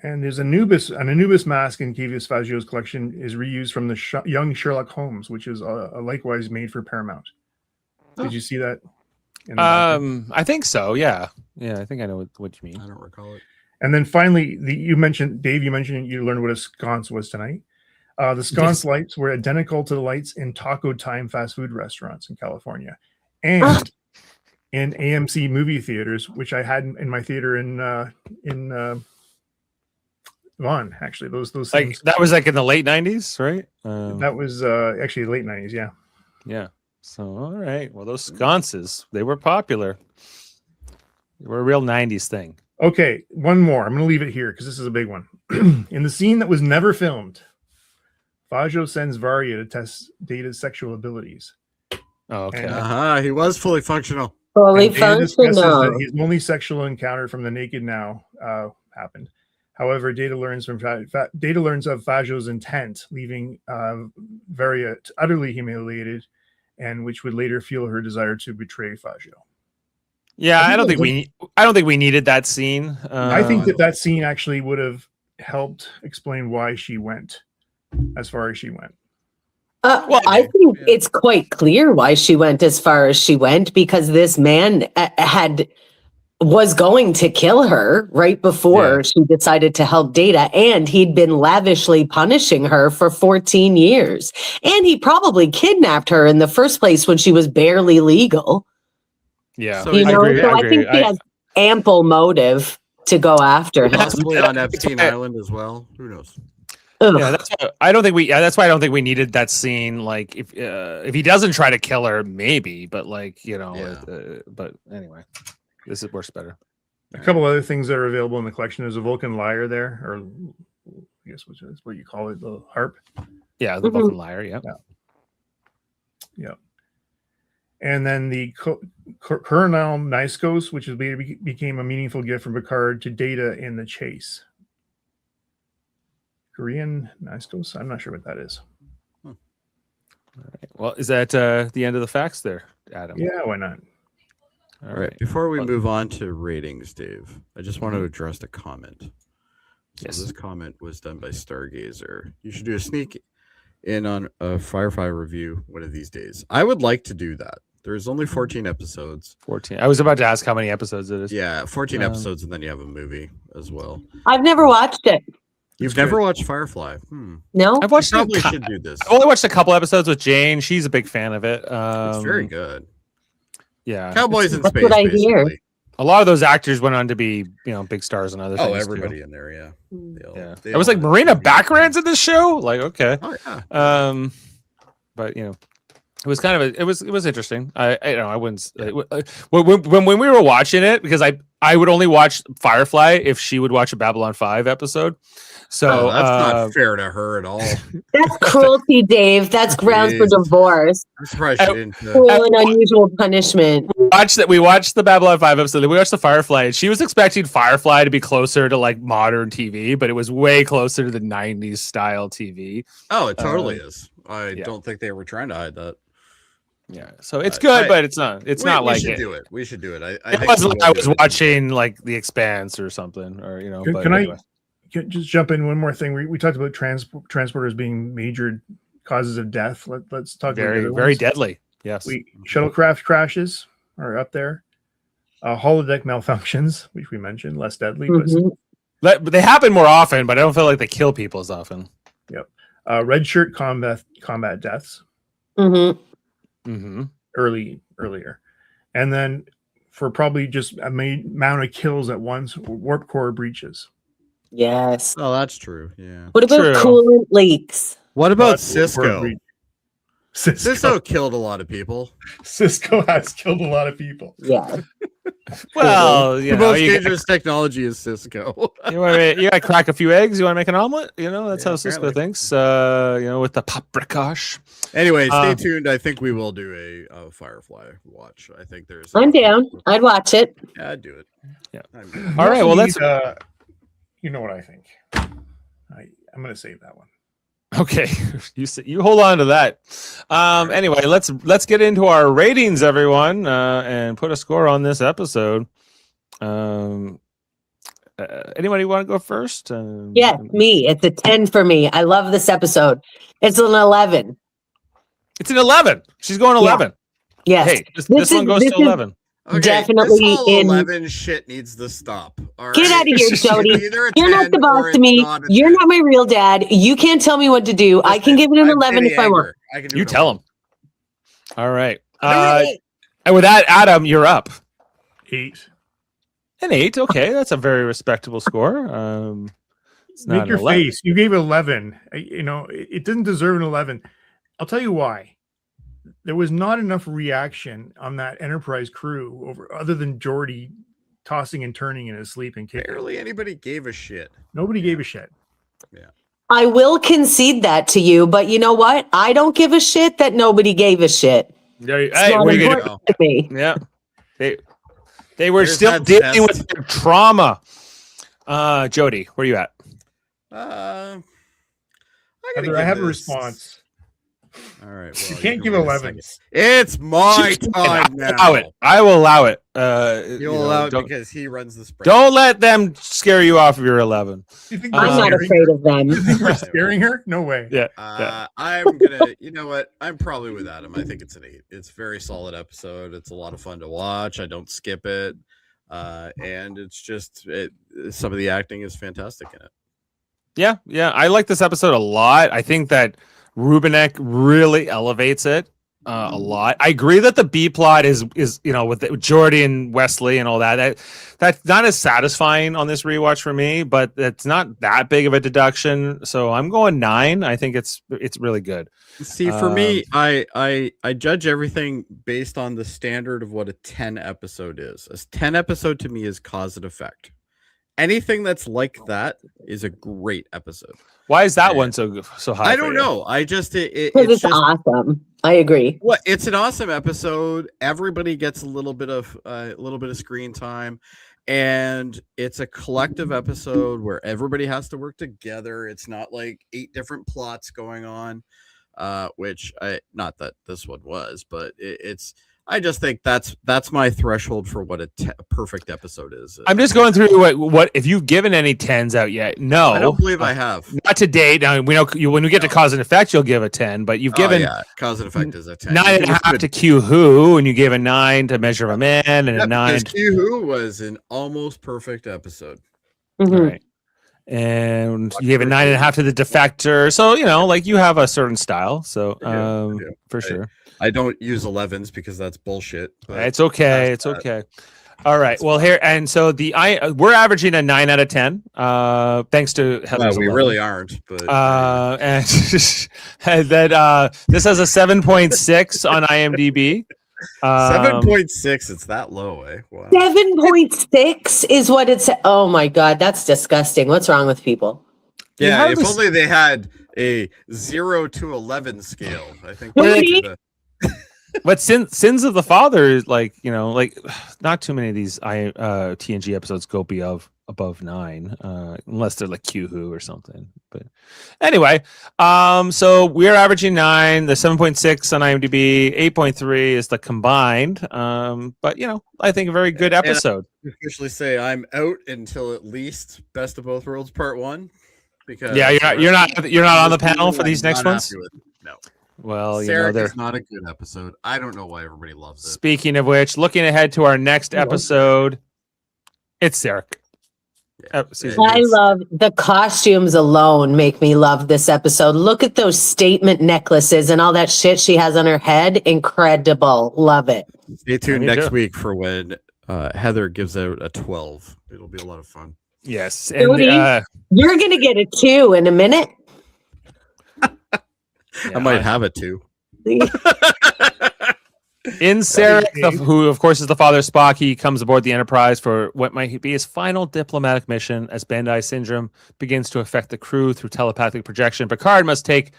And there's an Anubis mask in Kivas Fajo's collection is reused from the Young Sherlock Holmes, which is likewise made for Paramount. Did you see that? in the background? I think so. Yeah. I think I know what you mean. I don't recall it. And then finally, Dave, you mentioned you learned what a sconce was tonight. The sconce lights were identical to the lights in Taco Time fast food restaurants in California, and in AMC movie theaters, which I had in my theater in Vaughn, actually. Those Like things, that was like in the late 90s, right? that was actually late 90s. Yeah. Yeah. So all right. Well, those sconces, they were popular. They were a real 90s thing. Okay, one more. I'm going to leave it here because this is a big one. In the scene that was never filmed, Fajo sends Varia to test Data's sexual abilities. Oh, okay. And- He was fully functional. Fully And Data discusses functional. that his only sexual encounter from the Naked Now happened. However, Data learns of Fajo's intent, leaving Varia utterly humiliated, and which would later fuel her desire to betray Fajo. Yeah, I don't think we needed that scene. I think that scene actually would have helped explain why she went as far as she went. Well, I think it's quite clear why she went as far as she went, because this man was going to kill her right before she decided to help Data, and he'd been lavishly punishing her for 14 years. And he probably kidnapped her in the first place when she was barely legal. Yeah. So You I know, agree, so I I agree. think she has ample motive to go after him. Possibly on Epstein Island as well. Who knows? Ugh. Yeah, that's why I don't think we. That's why I don't think we needed that scene. Like, if he doesn't try to kill her, maybe. But like, you know, but anyway, this works better. A couple other things that are available in the collection. There's a Vulcan lyre there, or I guess which is what you call it, the harp. Yeah, the Vulcan lyre. Yeah. Yeah. And then the Colonel Niskos, which is became a meaningful gift from Picard to Data in the chase. Korean Niskos? I'm not sure what that is. All right. Well, is that the end of the facts there, Adam? Yeah, why not? All right. Before we move on to ratings, Dave, I just want to address a comment. So Yes. this comment was done by Stargazer. You should do a sneak in on a Firefly review one of these days. I would like to do that. There's only 14 episodes. 14. I was about to ask how many episodes it is. Yeah, 14 episodes, and then you have a movie as well. I've never watched it. You've never watched Firefly? No? I've watched. Probably should do this. I've only watched a couple episodes with Jane. She's a big fan of it. It's very good. Yeah. Cowboys in That's space. what I hear. Basically. A lot of those actors went on to be, big stars and other things. Oh, everybody Too. in there, yeah. Yeah. They It was all like had Marina TV. Baccaran's in this show. Like, okay. Oh yeah. But it was kind of it was interesting. I wouldn't when we were watching it, because I would only watch Firefly if she would watch a Babylon 5 episode. So that's not fair to her at all. That's cruelty, Dave. That's grounds for Jeez. divorce. I'm surprised she didn't. Cruel and unusual punishment. we watched the Babylon 5 episode, then we watched the Firefly, and she was expecting Firefly to be closer to like modern TV, but it was way closer to the 90s style TV. Oh, it totally is. I yeah. don't think they were trying to hide that. Yeah, so it's good, but it's not. It's not like we should it. do it. We should do it. It wasn't like I was watching like The Expanse or something, or But Can anyway. I just jump in one more thing? We talked about transporters being major causes of death. Let's talk about the other very ones. deadly. Yes. Shuttlecraft crashes are up there. Holodeck malfunctions, which we mentioned, less deadly, Mhm. But they happen more often, but I don't feel like they kill people as often. Yep. Red shirt combat deaths Mhm. Mm-hmm. earlier, and then for probably just a amount of kills at once, warp core breaches. Yes. Oh, that's true. Yeah. What about True. coolant leaks? What about Warp core Cisco? breach. Cisco killed a lot of people. Cisco has killed a lot of people. Yeah. Well, The most dangerous technology is Cisco. you gotta crack a few eggs. You want to make an omelet? That's how Cisco apparently. thinks. With the paprikash. Anyway, stay tuned. I think we will do a Firefly watch. I think there's. I'm down. I'd watch it. Yeah, I'd do it. Yeah. I'm All right. Well, let's. You know what I think. I'm going to save that one. Okay, you hold on to that. Anyway, let's get into our ratings, everyone, and put a score on this episode. Anybody want to go first? Yeah, me. It's a 10 for me. I love this episode. It's an 11. It's an 11. She's going 11. Yes. Hey, this one goes to 11. Okay, Definitely this whole in- 11 shit needs to stop. All right? Get out of here, Jody. Either a You're not 10 the boss or to it's me. not a You're 10. not my real dad. You can't tell me what to do. I can give it an I'm 11 Kitty if I want. Anger. I can do You it tell all. him. All right. No. And with that, Adam, you're up. 8. An 8. Okay, that's a very respectable score. It's not Make an your 11. face. You gave 11. It didn't deserve an 11. I'll tell you why. There was not enough reaction on that Enterprise crew other than Jody tossing and turning in his sleep and kicking. Barely anybody gave a shit. Nobody gave a shit. I will concede that to you, but you know what? I don't give a shit that nobody gave a shit. Yeah, It's hey, not what are you important to me. Yeah. They were There's still that dealing test. with their trauma. Jody, where you at? I Heather, I have a response. All right. Well, You can't can give wait a 11. second. It's my I'll time now. allow it. I will allow it. You'll allow it because he runs the spread. Don't let them scare you off of your 11. You think I'm not afraid of them. You think we're scaring her? No way. Yeah. I'm gonna. You know what? I'm probably with Adam. I think it's an 8. It's a very solid episode. It's a lot of fun to watch. I don't skip it, and it's just some of the acting is fantastic in it. Yeah. I like this episode a lot. I think that Rubinek really elevates it a lot. I agree that the B plot is with Jordy and Wesley and all that's not as satisfying on this rewatch for me, but it's not that big of a deduction. So I'm going 9. I think it's really good. See, for me, I judge everything based on the standard of what a 10 episode is. A 10 episode to me is cause and effect. Anything that's like that is a great episode. Why is that one so high? I don't know. I just Because it's it's awesome. I agree. What it's an awesome episode. Everybody gets a little bit of screen time, and it's a collective episode where everybody has to work together. It's not like 8 different plots going on, which not that this one was, but it's. I just think that's my threshold for what a perfect episode is. I'm just going through what if you've given any 10s out yet? No, I don't believe I have. Not to date. Now we know when we get to cause and effect, you'll give a 10, but you've given cause and effect is a 10. 9.5 to Q Who, and you gave a 9 to Measure of a Man, and a 9. Q Who was an almost perfect episode. Mhm. All right. And you gave a 9.5 to the Defector. So you have a certain style. So I do. for sure. I don't use 11s because that's bullshit. But It's okay. It's okay. All right. Well, here and so we're averaging a 9 out of 10. Thanks to Heather's we 11. really aren't. But And that this has a 7.6 on IMDb. 7.6. It's that low, eh? Wow. 7.6 is what it's. Oh my God, that's disgusting. What's wrong with people? Yeah, if this- only they had a 0 to 11 scale. I think. Jody? But Sins of the Father, not too many of these TNG episodes go above 9, unless they're like Q Who or something. But anyway, so we're averaging 9. The 7.6 on IMDb, 8.3 is the combined. But I think a very good episode. I officially say I'm out until at least Best of Both Worlds Part 1. Because You're not on the panel for these next ones. No. Well, Sarek they're is not a good episode. I don't know why everybody loves it. speaking of which, looking ahead to our next episode, it's Sarek. I love the costumes alone make me love this episode. Look at those statement necklaces and all that shit she has on her head. Incredible. Love it. Stay tuned Me next too. week for when Heather gives out a 12. It'll be a lot of fun. Yes, Jody, you're going to get a 2 in a minute. I might have it too. In Sarek, who of course is the father of Spock, he comes aboard the Enterprise for what might be his final diplomatic mission as Bandai syndrome begins to affect the crew through telepathic projection. Picard must take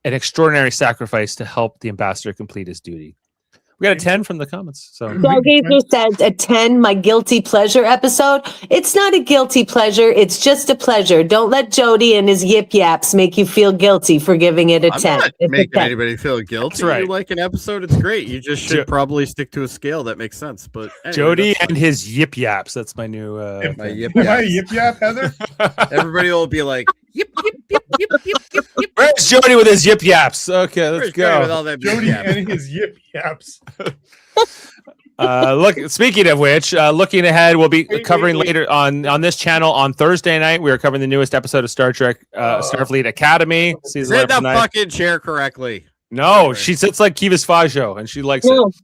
an extraordinary sacrifice to help the ambassador complete his duty. We got a 10 from the comments. So Stargazer says a 10, my guilty pleasure episode. It's not a guilty pleasure. It's just a pleasure. Don't let Jody and his yip yaps make you feel guilty for giving it a 10. I'm not It's a making 10. anybody feel guilty. That's right. You like an episode, it's great. You just should probably stick to a scale that makes sense. But anyway, Jody that's and his yip yaps. That's my new my yip Am I yaps. yip yap, Heather? Everybody will be like, yip, yip, yip, yip, yip, yip, yip. Where's Jody with his yip yaps? Okay, let's Where's Jody with go. all that yip Jody yap? and his yip yaps. Speaking of which, looking ahead, we'll be covering later on this channel on Thursday night. We are covering the newest episode of Star Trek Starfleet Academy. Season Sit 11 the tonight. fucking chair correctly. No, she sits like Kivas Fajo, and she likes No. it.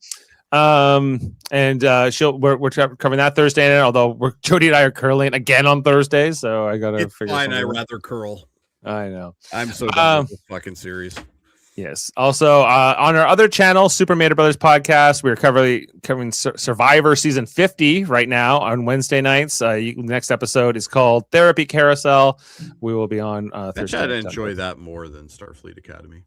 And we're covering that Thursday night, although Jody and I are curling again on Thursday, so I gotta It's figure fine. something I out. rather curl. I know. I'm so done with this fucking series. Yes. Also, on our other channel, Super Mater Brothers Podcast, we're covering Survivor season 50 right now on Wednesday nights. Next episode is called Therapy Carousel. We will be on Thursday. I'd enjoy that more than Starfleet Academy.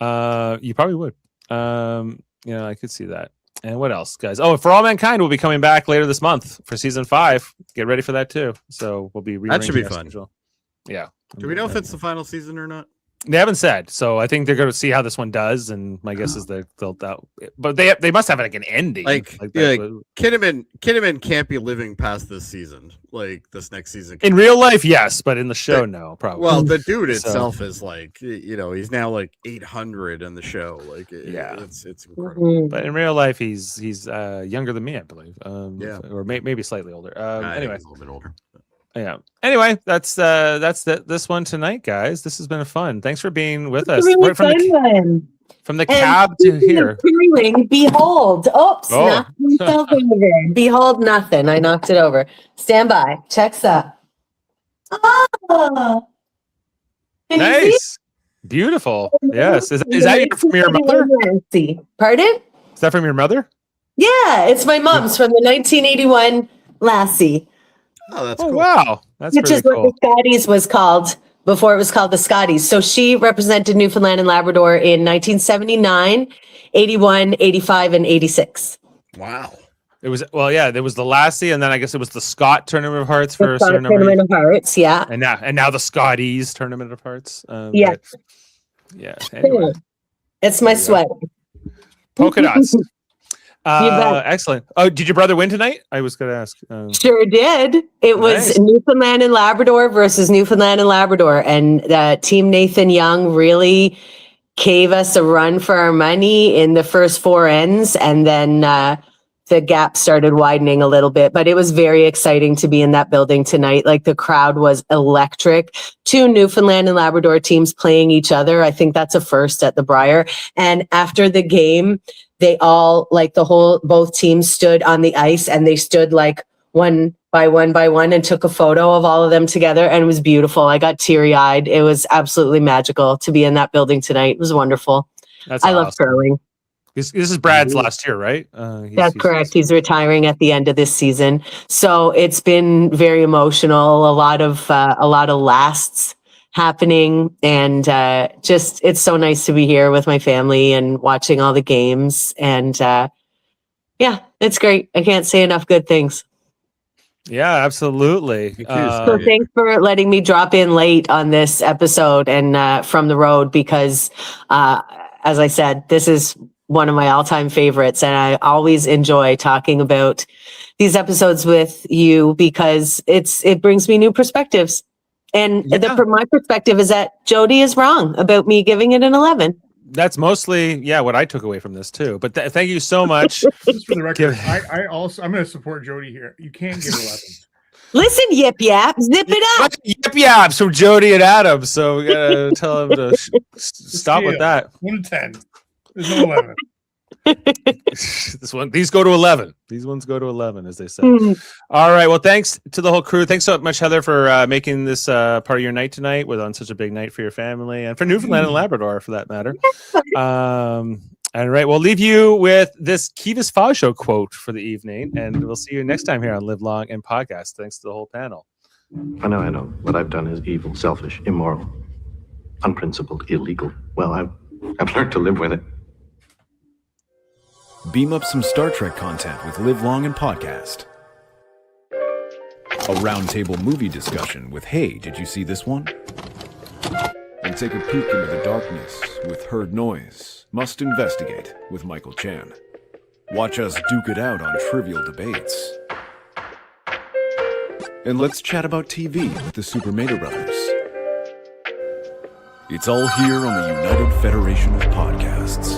You probably would. I could see that. And what else, guys? Oh, For All Mankind will be coming back later this month for season 5. Get ready for that too. So we'll be that should be fun. Schedule. Yeah. Do we know if it's the final season or not? They haven't said, so I think they're going to see how this one does, and my guess is they'll out. But they must have like an ending. Kinnaman can't be living past this season. Like this next season. In real life, yes, but in the show, no, probably. Well, the dude itself is like, he's now like 800 in the show. Like, it's incredible. But in real life, he's younger than me, I believe. Or maybe slightly older. Anyway, he's a little bit older. Yeah. Anyway, that's this one tonight, guys. This has been fun. Thanks for being with us. Really right from the cab to here. Behold. Oops. Knocked myself over. Behold nothing. I knocked it over. Stand by. Checks up. Oh. Nice. Beautiful. Yes. Is that from your mother? Pardon? Is that from your mother? Yeah, it's my mom's from the 1981 Lassie. Oh, that's cool. Wow. That's which is cool. what the Scotties was called before it was called the Scotties. So she represented Newfoundland and Labrador in 1979, 81, 85, and 86. Wow. It was there was the Lassie, and then I guess it was the Scott Tournament of Hearts for a certain number. Tournament of Hearts, yeah. And now the Scotties Tournament of Hearts. Yeah. Anyway. It's my sweat. Polka dots. Excellent. Oh, did your brother win tonight? I was going to ask. Sure did. It was Newfoundland and Labrador versus Newfoundland and Labrador, and Team Nathan Young really gave us a run for our money in the first 4 ends, and then the gap started widening a little bit. But it was very exciting to be in that building tonight. Like, the crowd was electric. 2 Newfoundland and Labrador teams playing each other. I think that's a first at the Briar. And after the game, they all, both teams stood on the ice, and they stood one by one and took a photo of all of them together. And it was beautiful. I got teary-eyed. It was absolutely magical to be in that building tonight. It was wonderful. I love curling. This is Brad's last year, right? That's correct. He's retiring at the end of this season. So it's been very emotional. A lot of lasts happening, and it's so nice to be here with my family and watching all the games, and it's great. I can't say enough good things. Yeah, absolutely. So thanks for letting me drop in late on this episode and from the road, because as I said, this is one of my all-time favorites, and I always enjoy talking about these episodes with you because it brings me new perspectives. And my perspective is that Jody is wrong about me giving it an 11. That's mostly, what I took away from this too. But thank you so much. Just for the record, I'm going to support Jody here. You can't give 11. Listen, yip yap, zip it up. Yip yaps from Jody and Adam. So we gotta tell him to stop with that. 1 to 10. There's no 11. These go to 11. These ones go to 11, as they say. All right. Well, thanks to the whole crew. Thanks so much, Heather, for making this part of your night tonight on such a big night for your family and for Newfoundland and Labrador, for that matter. All right. We'll leave you with this Kivas Fajo quote for the evening, and we'll see you next time here on Live Long and Podcast. Thanks to the whole panel. I know. What I've done is evil, selfish, immoral, unprincipled, illegal. Well, I've learned to live with it. Beam up some Star Trek content with Live Long and Podcast. A roundtable movie discussion with Hey, did you see this one? And take a peek into the darkness with Heard Noise, Must Investigate with Michael Chan. Watch us duke it out on trivial debates. And let's chat about TV with the Super Mater Brothers. It's all here on the United Federation of Podcasts.